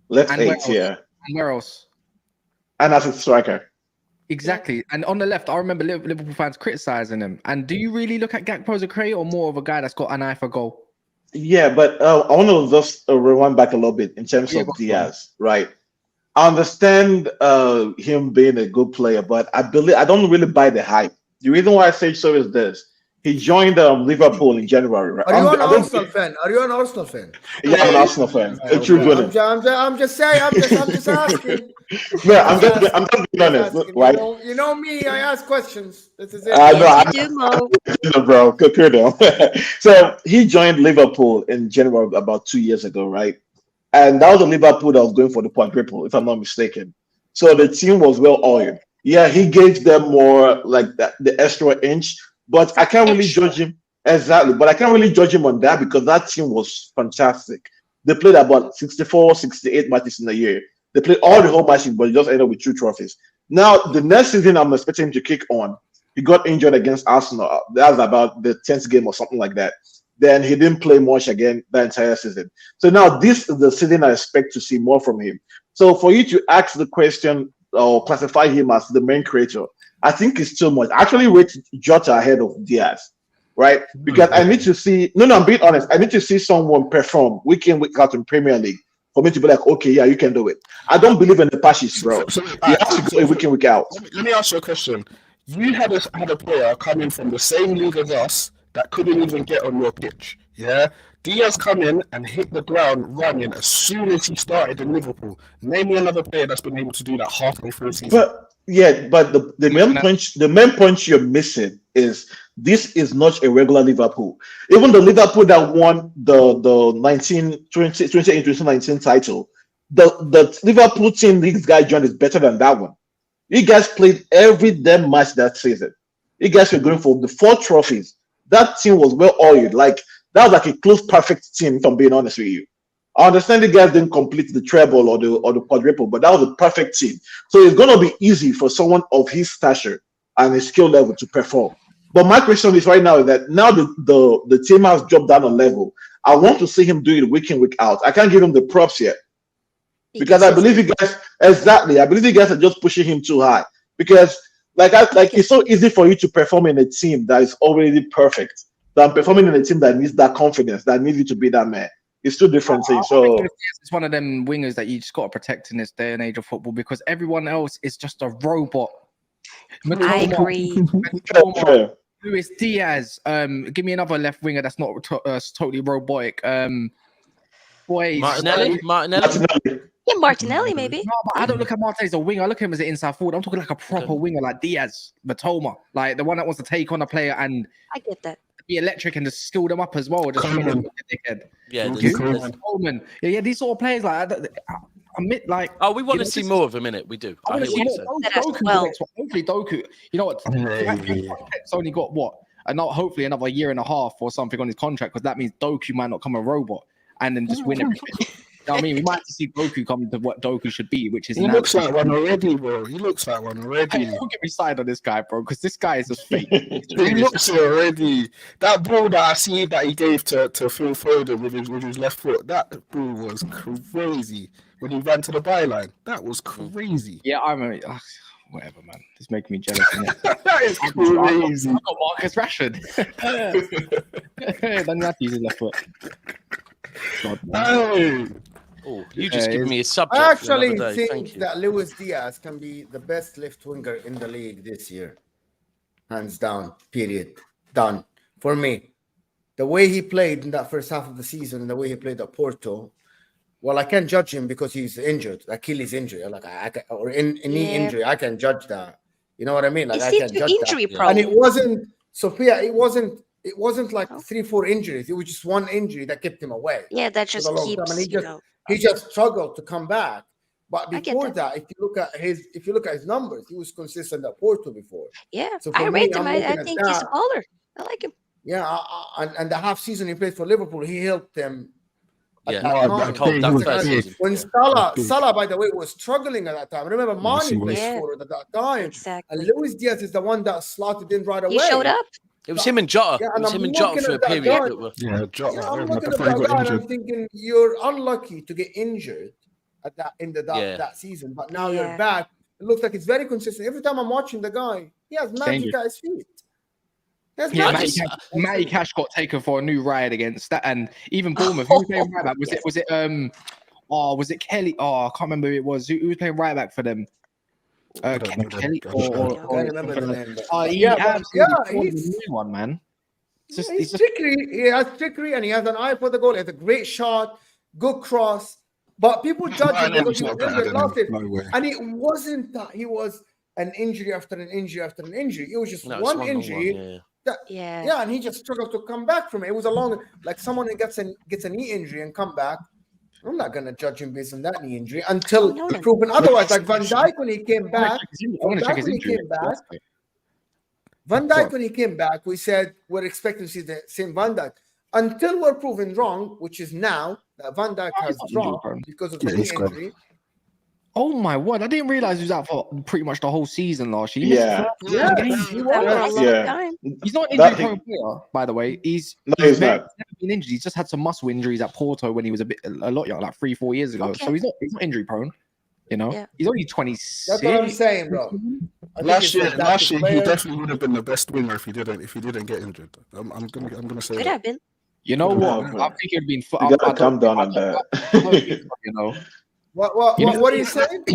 Left And 8, yeah. And where else? And as a striker. Exactly. And on the left, I remember Liverpool fans criticizing him. And do you really look at Gakpo as a creator or more of a guy that's got an eye for goal? Yeah, but I want to just rewind back a little bit in terms of Diaz, right? I understand him being a good player, but I don't really buy the hype. The reason why I say so is this. He joined Liverpool in January, right? Are you an Arsenal fan? Yeah, I'm an Arsenal fan. I'm just saying. I'm just asking. No, I'm just being honest, right? You know me. I ask questions. This is it. No, bro. Good on. So he joined Liverpool in January about 2 years ago, right? And that was a Liverpool that was going for the quadruple, if I'm not mistaken. So the team was well oiled. Yeah, he gave them more like the extra inch. But I can't really judge him. Exactly. But I can't really judge him on that because that team was fantastic. They played about 64, 68 matches in a year. They played all the whole matches, but they just ended up with 2 trophies. Now, the next season, I'm expecting him to kick on. He got injured against Arsenal. That was about the 10th game or something like that. Then he didn't play much again that entire season. So now this is the season I expect to see more from him. So for you to ask the question or classify him as the main creator, I think it's too much. I actually rate Jota ahead of Diaz, right? Because I need to see. No, I'm being honest. I need to see someone perform week in, week out in Premier League for me to be like, okay, yeah, you can do it. I don't believe in the passes, bro. You have to go week in, week out. Let me ask you a question. You had a player coming from the same league as us that couldn't even get on your pitch. Yeah, Diaz come in and hit the ground running as soon as he started in Liverpool. Name me another player that's been able to do that halfway through a season. But the main point you're missing is this is not a regular Liverpool. Even the Liverpool that won the 2019 title, the Liverpool team these guys joined is better than that one. You guys played every damn match that season. You guys were going for the 4 trophies. That team was well oiled. Like that was like a close, perfect team. If I'm being honest with you. I understand the guys didn't complete the treble or the quadruple, but that was a perfect team. So it's gonna be easy for someone of his stature and his skill level to perform. But my question is right now is that now the team has dropped down a level. I want to see him do it week in, week out. I can't give him the props yet. Because I believe you guys I believe you guys are just pushing him too high. Because it's so easy for you to perform in a team that is already perfect than performing in a team that needs that confidence, that needs you to be that man. It's 2 different things. So it's one of them wingers that you just got to protect in this day and age of football because everyone else is just a robot. I agree. Luis Diaz. Give me another left winger that's not totally robotic. Martinelli. Yeah, Martinelli maybe. No, but I don't look at Martinelli as a winger. I look at him as an inside forward. I'm talking like a proper winger, like Diaz, Matoma, like the one that wants to take on a player and I get that. Be electric and just skill them up as well. Just Coleman. Coleman. Yeah, these sort of players like we want to see more of him in it. We do. I Hopefully Doku. You know what? It's only got hopefully another year and a half or something on his contract because that means Doku might not come a robot and then just win everything. You know what I mean? We might have to see Doku come to what Doku should be, which is he looks like one already, bro. He looks like one already. Hey, don't get me side on this guy, bro, because this guy is just fake. He looks already. That ball that I see that he gave to Phil Foden with his left foot, that ball was crazy. when he ran to the byline. That was crazy. Yeah, I remember. Whatever, man. It's making me jealous. That is crazy. I got Marcus Rashford. Then that uses left foot. God, man. Oh, you just give me a subject. I actually for another day. Thank think you. that Luis Diaz can be the best left winger in the league this year. Hands down, period. Done. For me. The way he played in that first half of the season and the way he played at Porto, well, I can't judge him because he's injured, Achilles injury, like or knee injury. I can judge that. You know what I mean? Like, Is I he can too judge injury that. prone? And it wasn't, Sophia, it wasn't like 3-4 injuries. It was just one injury that kept him away. Yeah, that for just the long keeps, time. And you know. he just struggled to come back. But I get before that. that, if you look at his numbers, he was consistent at Porto before. Yeah, So for I me, rate him. I'm I looking at think he's a that. baller. I like him. Yeah, and the half season he played for Liverpool, he helped them. At Yeah, that No, time. that first season. When Salah, by the way, was struggling at that time. Remember, Yes, he Mane was. played for it at that time. Exactly. And Luis Diaz is the one that slotted in right away. He showed up. It was him and Jota. Yeah, It and was I'm him and Jota looking for a at that period. guy. That were, Yeah, Jota. Yeah, I'm Yeah, looking at before that he got guy and I'm injured. thinking you're unlucky to get injured at that Yeah. that season, but now Yeah. you're back. It looks like it's very consistent. Every time I'm watching the guy, he has magic Changes. at his feet. That's Yeah, magic. Matty Cash got taken for a new ride against that, and even Bournemouth. Who was playing right back? Was it Kelly? Oh, I can't remember who it was. Who was playing right back for them? I don't know Kelly that. or I can't remember the name. But yeah, yeah, he's a new one, man. he's trickery. He has trickery and he has an eye for the goal. He has a great shot, good cross. But people judge him because he was injured last year. And it wasn't that he was an injury after an injury after an injury. It was just one injury. Yeah, and he just struggled to come back from it. It was a long, like someone who gets a knee injury and come back. I'm not gonna judge him based on that knee injury until proven otherwise. Like Van Dijk when he came back. Van Dijk when he came back, we said we're expecting to see the same Van Dijk. Until we're proven wrong, which is now that Van Dijk has dropped because of the knee injury. Oh my word! I didn't realize he was out for pretty much the whole season last year. He's not an injury prone player, by the way. He's never been injured. He's just had some muscle injuries at Porto when he was a lot younger, like 3-4 years ago. So he's not injury prone. You know, he's only 26. That's what I'm saying, bro. Last year, he definitely would have been the best winger if he didn't get injured. I'm gonna say Could that. have been. You know what? I think it'd been. You gotta calm down on that. You know. What are you saying?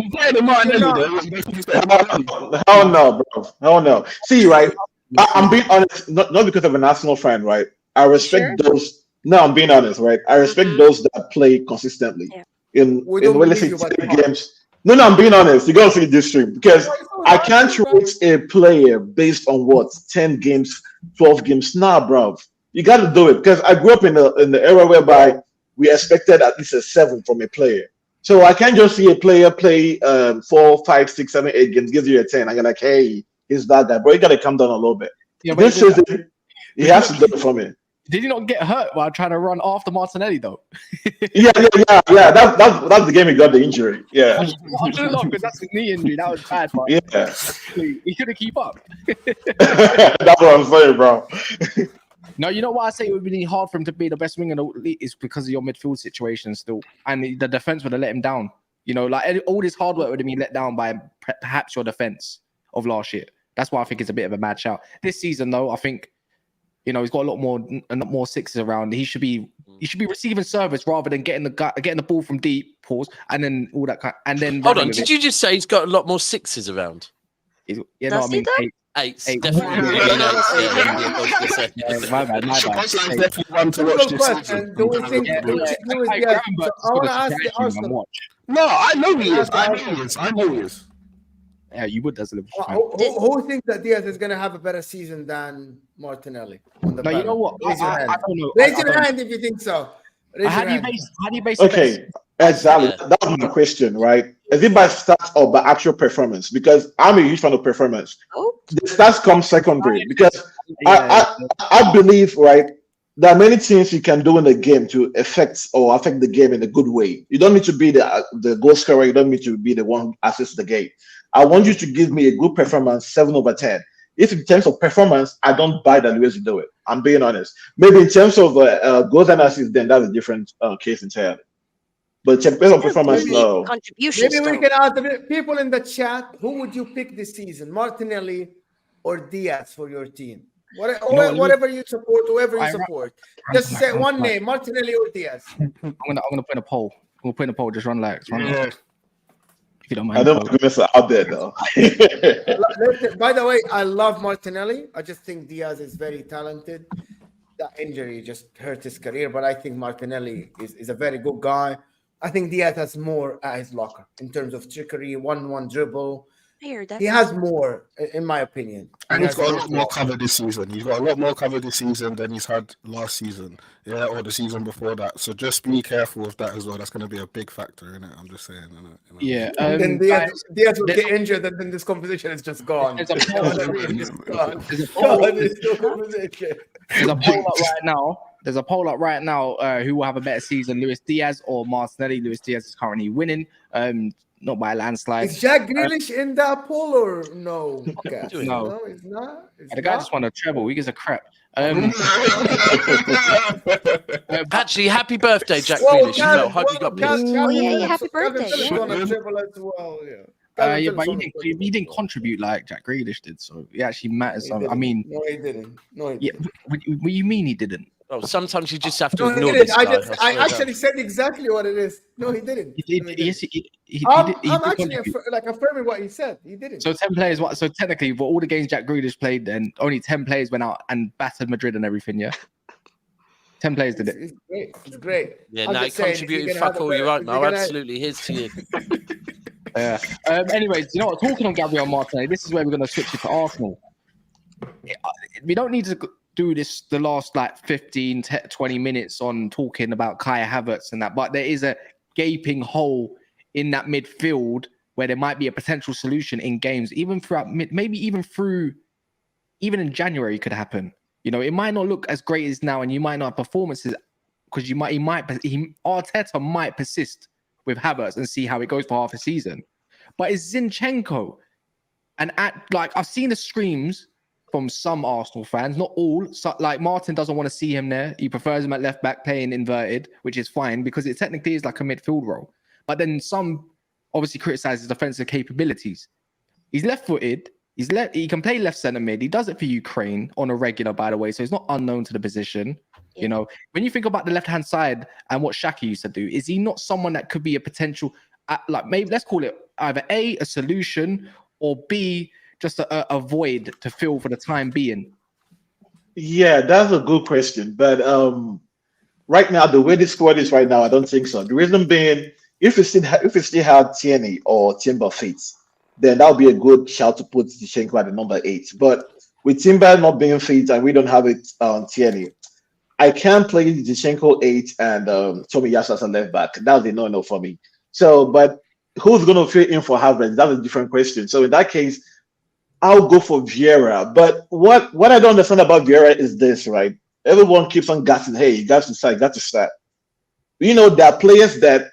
Hell no, bro. Hell no. See, right? I'm being honest, not because of an Arsenal fan, right? I respect those. No, I'm being honest, right? I respect those that play consistently in let's say 10 games. No, I'm being honest. You gotta see this stream because I can't rate a player based on what 10 games, 12 games. Nah, bro. You got to do it because I grew up in the era whereby we expected at least a 7 from a player. So I can't just see a player play 4, 5, 6, 7, 8 games, gives you a 10. I'm like, hey, he's that guy. But you got to come down a little bit. Yeah, this is he has to do it for me. Did he not get hurt while trying to run after Martinelli though? Yeah. That's the game he got the injury. Yeah. Because that's his knee injury. That was bad. But yeah. He couldn't keep up. That's what I'm saying, bro. No, you know why I say it would be really hard for him to be the best winger in the league is because of your midfield situation still, and the defense would have let him down. You know, like all this hard work would have been let down by perhaps your defense of last year. That's why I think it's a bit of a mad shout. This season, though, I think he's got a lot more sixes around. He should be receiving service rather than getting the ball from deep, pause, and then all that kind. And then hold on, did you just say he's got a lot more sixes around? You know what I mean? Eights, definitely. My bad. Definitely one to watch this season. Do we think? I want to ask the Arsenal. No, I know he is. I know he is. Yeah, you would as a Liverpool fan. Who thinks that Diaz is going to have a better season than Martinelli? No, you know what? I don't know. Raise your hand if you think so. How do you base okay, exactly. That was my question, right? Is it by stats or by actual performance? Because I'm a huge fan of performance. The stats come secondary because I believe, right, there are many things you can do in the game to affect the game in a good way. You don't need to be the goal scorer. You don't need to be the one who assists the game. I want you to give me a good performance, 7/10. If in terms of performance, I don't buy that way to do it. I'm being honest. Maybe in terms of goals and assists, then that's a different case entirely. But based on Still performance, giving no. contributions. Maybe we though. can ask the people in the chat, who would you pick this season, Martinelli or Diaz for your team? Whatever you support, whoever you support. Just say one name, Martinelli or Diaz. I'm gonna put in a poll. We'll put in a poll. Just run likes. Run Yeah. likes. If you don't mind. I don't think this out there though. By the way, I love Martinelli. I just think Diaz is very talented. That injury just hurt his career, but I think Martinelli is a very good guy. I think Diaz has more at his locker in terms of trickery, 1-1 dribble. I hear that. He has more, in my opinion. And he's got a lot more cover this season. He's got a lot more cover this season than he's had last season, or the season before that. So just be careful with that as well. That's going to be a big factor in it. I'm just saying. Yeah. Then Diaz will get injured, and then this conversation is just gone. There's a poll. There's a poll up right now. Who will have a better season, Luis Diaz or Martinelli? Luis Diaz is currently winning. Not by a landslide. Is Jack Grealish in that poll or no? Okay. No, it's not. The guy just won a treble. He gives a crap. Actually, happy birthday, Jack Grealish. Hope you got pissed. Happy birthday. He didn't contribute like Jack Grealish did, so it actually matters. No, he didn't. What do you mean he didn't? Oh, sometimes you just have to No, ignore he this didn't. guy. I actually said exactly what it is. No, he didn't. I'm actually affirming what he said. He didn't. So 10 players. So technically, for all the games Jack Grealish played, then only 10 players went out and battered Madrid and everything. Yeah, 10 players did it. It's great. It's great. Yeah, no, he contributed fuck all. You're right, Mo. Absolutely, here's to you. Yeah. Anyways, you know what? Talking on Gabriel Martinelli, this is where we're going to switch it to Arsenal. We don't need to do this the last 15 20 minutes on talking about Kai Havertz and that, but there is a gaping hole in that midfield where there might be a potential solution in games, even throughout maybe even in January could happen. It might not look as great as now, and you might not have performances because Arteta might persist with Havertz and see how it goes for half a season. But it's Zinchenko, and I've seen the screams from some Arsenal fans, not all. So, Martin doesn't want to see him there. He prefers him at left back playing inverted, which is fine because it technically is like a midfield role. But then some obviously criticize his defensive capabilities. He's left-footed. He can play left centre mid. He does it for Ukraine on a regular, by the way. So he's not unknown to the position. Yeah. When you think about the left-hand side and what Shaka used to do, is he not someone that could be a potential, maybe let's call it either A, a solution, or B, just a void to fill for the time being? Yeah, that's a good question. But right now, the way the squad is right now, I don't think so. The reason being, if we still have Tierney or Timber fit, then that would be a good shout to put Zinchenko at the number 8. But with Timber not being fit and we don't have it on Tierney, I can't play Zinchenko 8 and Tomiyasu as a left back. That's a no-no for me. So, but who's going to fill in for Havertz? That's a different question. So in that case, I'll go for Vieira. But what I don't understand about Vieira is this, right? Everyone keeps on gassing, hey, you got to start, got to start. There are players that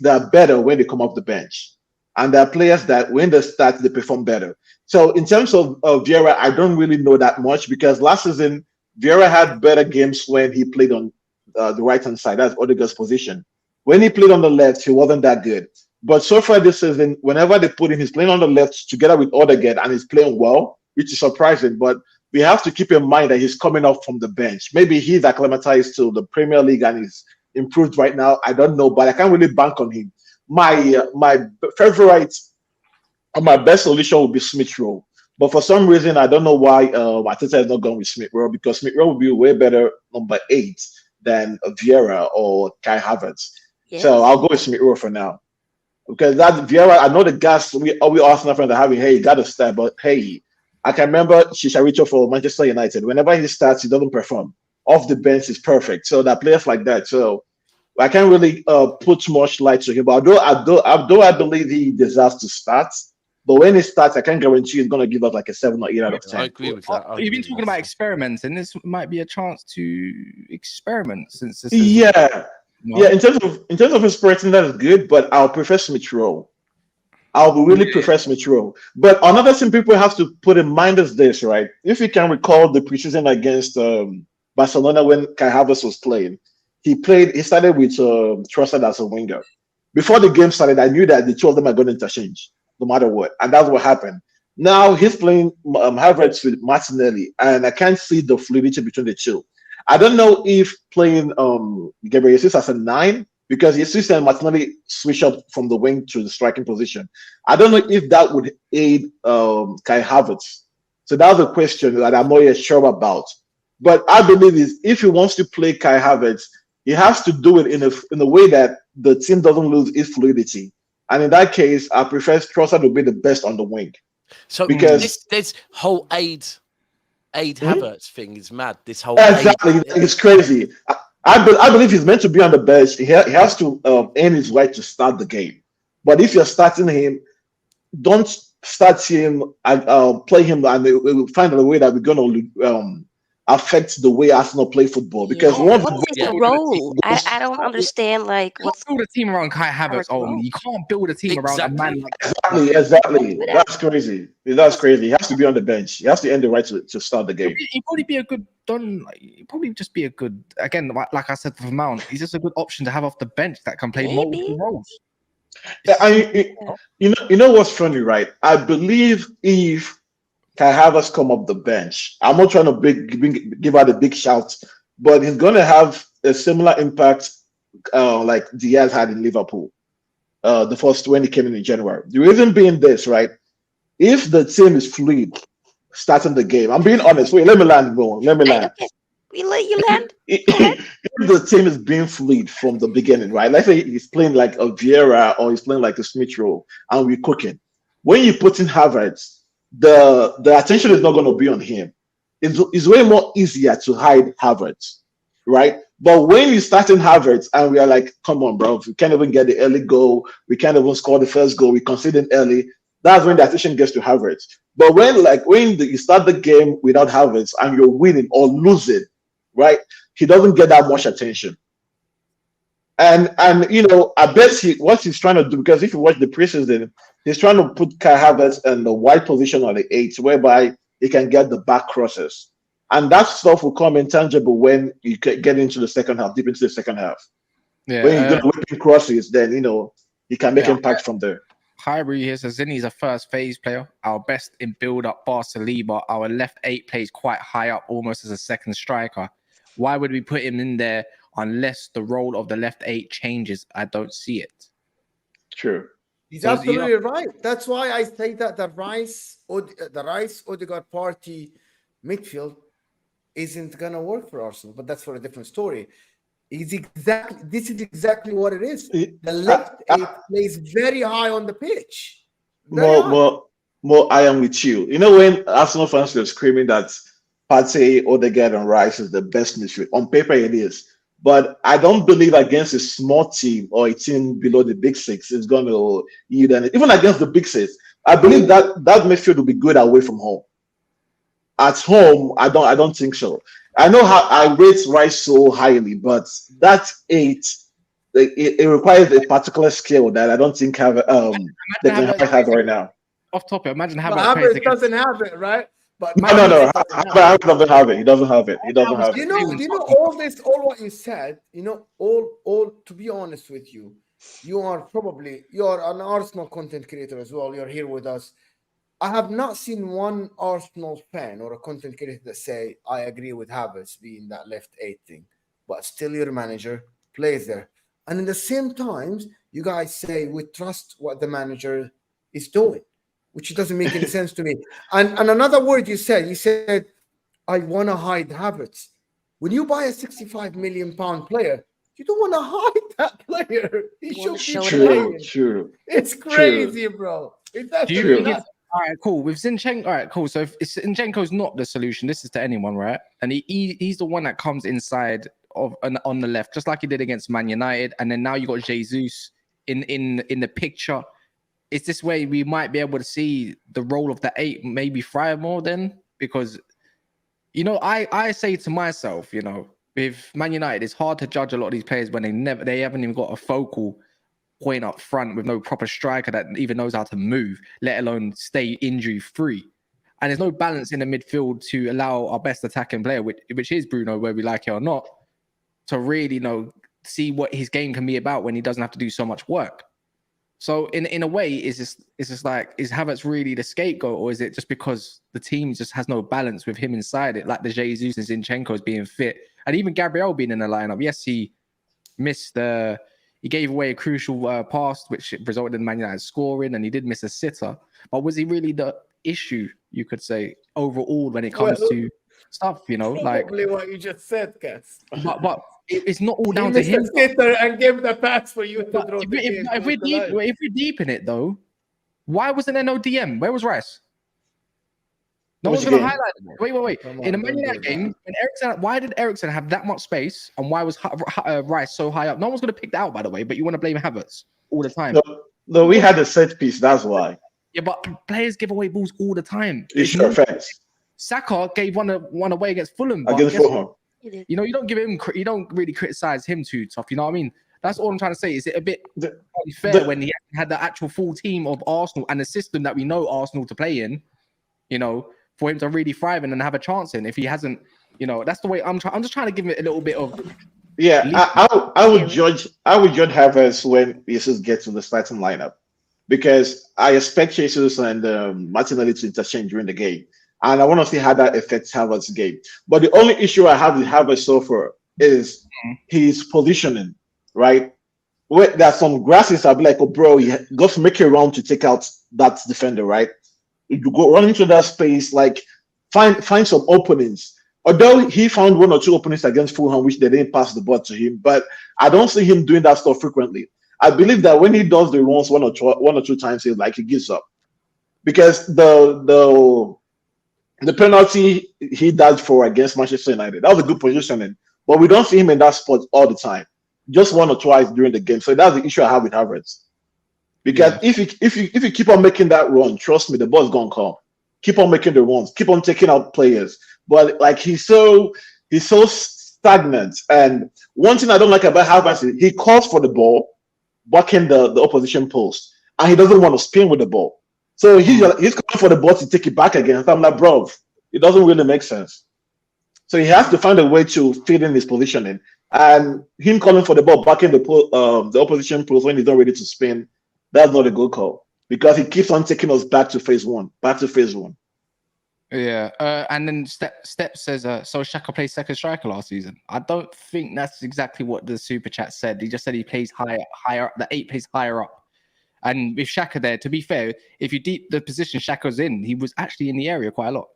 are better when they come off the bench. And there are players that when they start, they perform better. So in terms of Vieira, I don't really know that much because last season, Vieira had better games when he played on the right-hand side. That's Odegaard's position. When he played on the left, he wasn't that good. But so far this season, whenever they put him, he's playing on the left together with Odegaard, and he's playing well, which is surprising. But we have to keep in mind that he's coming up from the bench. Maybe he's acclimatized to the Premier League and he's improved right now. I don't know, but I can't really bank on him. My favorite and my best solution would be Smith Rowe. But for some reason, I don't know why Arteta is not going with Smith Rowe, because Smith Rowe would be way better number 8 than Vieira or Kai Havertz. Yes. So I'll go with Smith Rowe for now. Because that Vieira, I know the guys we Arsenal fans are having, hey, you got to start. But hey, I can remember Chicharito for Manchester United. Whenever he starts, he doesn't perform. Off the bench is perfect. So there are players like that. So I can't really put much light to him. But although I believe he deserves to start, but when he starts, I can't guarantee he's going to give us like a 7 or 8 out of 10. I agree with that. You've been talking about experiments, and this might be a chance to experiment since this. Yeah. In terms of experimenting, that is good, but I'll prefer Smith Rowe. I'll really prefer Smith Rowe. But another thing people have to put in mind is this, right? If you can recall the preseason against Barcelona when Kai Havertz was playing, he started with Trossard as a winger. before the game started, I knew that the two of them are going to interchange no matter what, and that's what happened. Now he's playing Havertz with Martinelli, and I can't see the fluidity between the two. I don't know if playing Gabriel Jesus as a 9, because Jesus and Martinelli switch up from the wing to the striking position. I don't know if that would aid Kai Havertz. So that's a question that I'm not yet sure about. But I believe is if he wants to play Kai Havertz, he has to do it in a way that the team doesn't lose its fluidity. And in that case, I prefer Trossard to be the best on the wing. So because this whole aid Havertz thing is mad. This whole exactly it's crazy. I believe he's meant to be on the bench. He has to earn his right to start the game. But if you're starting him, don't start him and play him, and we'll find a way that we're going to affect the way Arsenal play football. Because what's his role? I don't understand. Like, what's build a team around Kai Havertz? You can't build a team around a man like exactly. That's crazy. That's crazy. He has to be on the bench. He has to earn the right to start the game. He'd probably be a good he'd probably just be a good, again, like I said for Mount, he's just a good option to have off the bench that can play multiple roles. You know what's funny, right? I believe if Kai Havertz come up the bench, I'm not trying to give out a big shout, but he's going to have a similar impact like Diaz had in Liverpool the first when he came in January. The reason being this, right? If the team is fluid starting the game, I'm being honest. Wait, let me land, bro. Let me land. Okay. We let you land. If the team is being fluid from the beginning, right? Let's say he's playing like a Vieira or he's playing like a Smith Rowe, and we're cooking. When you put in Havertz, the attention is not going to be on him. It's way more easier to hide Havertz, right? But when you start in Havertz and we are like, come on, bro, we can't even get the early goal, we can't even score the first goal, we conceded early. That's when the attention gets to Havertz. But when you start the game without Havertz and you're winning or losing, right? He doesn't get that much attention. And I bet what he's trying to do, because if you watch the preseason, he's trying to put Kai Havertz in the wide position on the 8, whereby he can get the back crosses. And that stuff will come intangible when you get into the second half, deep into the second half. Yeah, when you get whipping crosses, then he can make impact from there. Highbury here says Zinni's a first phase player. Our best in build up, Saliba. Our left 8 plays quite high up, almost as a second striker. Why would we put him in there unless the role of the left 8 changes? I don't see it. True. He's absolutely right. That's why I say that the Rice Odegaard party midfield isn't gonna work for Arsenal, but that's for a different story. This is exactly what it is. The left 8 plays very high on the pitch. More, I am with you. When Arsenal fans were screaming that Partey, Odegaard, and Rice is the best midfield. On paper, it is. But I don't believe against a small team or a team below the big 6 is going to yield anything. Even against the big 6, I believe that midfield will be good away from home. At home, I don't think so. I know how I rate Rice so highly, but that 8, it requires a particular skill that I don't think have right now. Off topic, imagine Havertz doesn't have it, right? But no. Havertz doesn't have it. He doesn't have it. You know all what you said. All to be honest with you, you are an Arsenal content creator as well. You're here with us. I have not seen one Arsenal fan or a content creator that say I agree with Havertz being that left 8 thing, but still your manager plays there. And in the same times, you guys say we trust what the manager is doing, which doesn't make any sense to me. And another word you said, I want to hide Havertz. When you buy a £65 million player, you don't want to hide that player. He should be playing. True. It's crazy, bro. It's true. All right, cool. With Zinchenko, all right, cool. So if Zinchenko's not the solution, this is to anyone, right? And he's the one that comes inside on the left, just like he did against Man United. And then now you got Jesus in the picture. Is this way we might be able to see the role of the 8 maybe thrive more then? Because, I say to myself, with Man United, it's hard to judge a lot of these players when they haven't even got a focal point up front with no proper striker that even knows how to move, let alone stay injury free. And there's no balance in the midfield to allow our best attacking player, which is Bruno, whether we like it or not, to really see what his game can be about when he doesn't have to do so much work. So in a way, is Havertz really the scapegoat, or is it just because the team just has no balance with him inside it, like the Jesus and Zinchenko's being fit, and even Gabriel being in the lineup? Yes, he missed he gave away a crucial pass, which resulted in Man United scoring, and he did miss a sitter. But was he really the issue, you could say, overall when it comes to stuff? Probably what you just said, Cass. But it's not all down to him. And gave the pass for you to draw if we're deep in it, though, why wasn't there no DM? Where was Rice? No one's going to highlight it. Wait. In a Man United game, why did Eriksen have that much space, and why was Rice so high up? No one's going to pick that out, by the way, but you want to blame Havertz all the time. No, we had a set piece, that's why. Yeah, but players give away balls all the time. It's sure facts. Saka gave one away against Fulham. Against Fulham. You don't really criticize him too tough. You know what I mean? That's all I'm trying to say. Is it a bit unfair when he had the actual full team of Arsenal and the system that we know Arsenal to play in, for him to really thrive and have a chance in? If he hasn't, that's the way I'm just trying to give it a little bit of. Yeah, I would judge Havertz when Jesus gets in the starting lineup, because I expect Jesus and Martinelli to interchange during the game. And I want to see how that affects Havertz's game. But the only issue I have with Havertz so far is his positioning, right? Where there's some grasses, I'll be like, oh, bro, you got to make a run to take out that defender, right? You go run into that space, like find some openings. Although he found one or two openings against Fulham, which they didn't pass the ball to him, but I don't see him doing that stuff frequently. I believe that when he does the runs one or two times, he gives up, because the penalty he died for against Manchester United, that was a good positioning, but we don't see him in that spot all the time, just one or twice during the game. So that's the issue I have with Havertz. Because if you keep on making that run, trust me, the ball's gonna come. Keep on making the runs, keep on taking out players. But he's so stagnant. And one thing I don't like about Havertz is he calls for the ball back in the opposition post, and he doesn't want to spin with the ball. So he's calling for the ball to take it back again. So I'm like, bro, it doesn't really make sense. So he has to find a way to fit in his positioning. And him calling for the ball back in the opposition post when he's not ready to spin, that's not a good call, because he keeps on taking us back to phase one. Yeah. And then Step says, so Xhaka plays second striker last season. I don't think that's exactly what the super chat said. He just said he plays higher up. The 8 plays higher up. And with Xhaka there, to be fair, if you deep the position Xhaka's in, he was actually in the area quite a lot.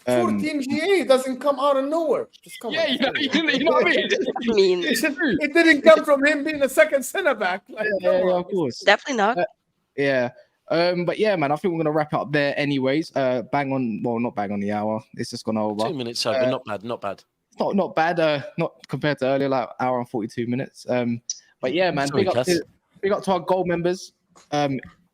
14 GA doesn't come out of nowhere. Just come on. You know what I mean? It didn't come from him being a second centre back. Of course. Definitely not. But yeah, man, I think we're gonna wrap it up there anyways. Not bang on the hour. It's just gone over. 2 minutes over, not bad. Not bad, not compared to earlier, like hour and 42 minutes. But yeah, man, big up to our gold members.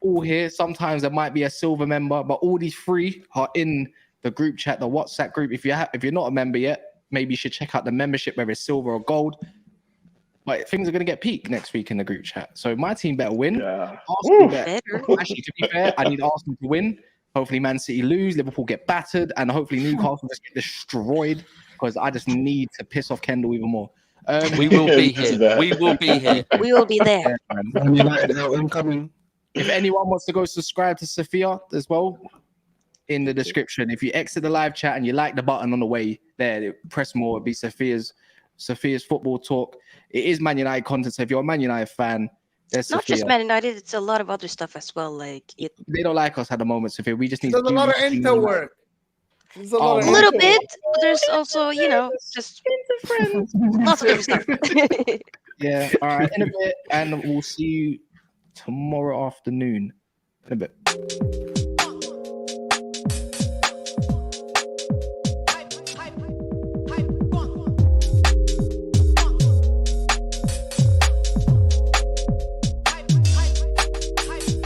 All here. Sometimes there might be a silver member, but all these 3 are in the group chat, the WhatsApp group. If you're not a member yet, maybe you should check out the membership, whether it's silver or gold. But things are going to get peaked next week in the group chat. So my team better win. Yeah. Arsenal better. Actually, to be fair, I need Arsenal to win. Hopefully Man City lose, Liverpool get battered, and hopefully Newcastle just get destroyed, because I just need to piss off Kendall even more. We will be here. We will be here. We will be there. I'm coming. If anyone wants to go subscribe to Sophia as well, in the description. If you exit the live chat and you like the button on the way there, press more. It'll be Sophia's football talk. It is Man United content. So if you're a Man United fan, there's not Sophia. just Man United. It's a lot of other stuff as well. They don't like us at the moment, Sophia. We just need. There's a lot of enter work. A little bit. But there's also, just lots of other stuff. Yeah. All right. In a bit, and we'll see you tomorrow afternoon. In a bit.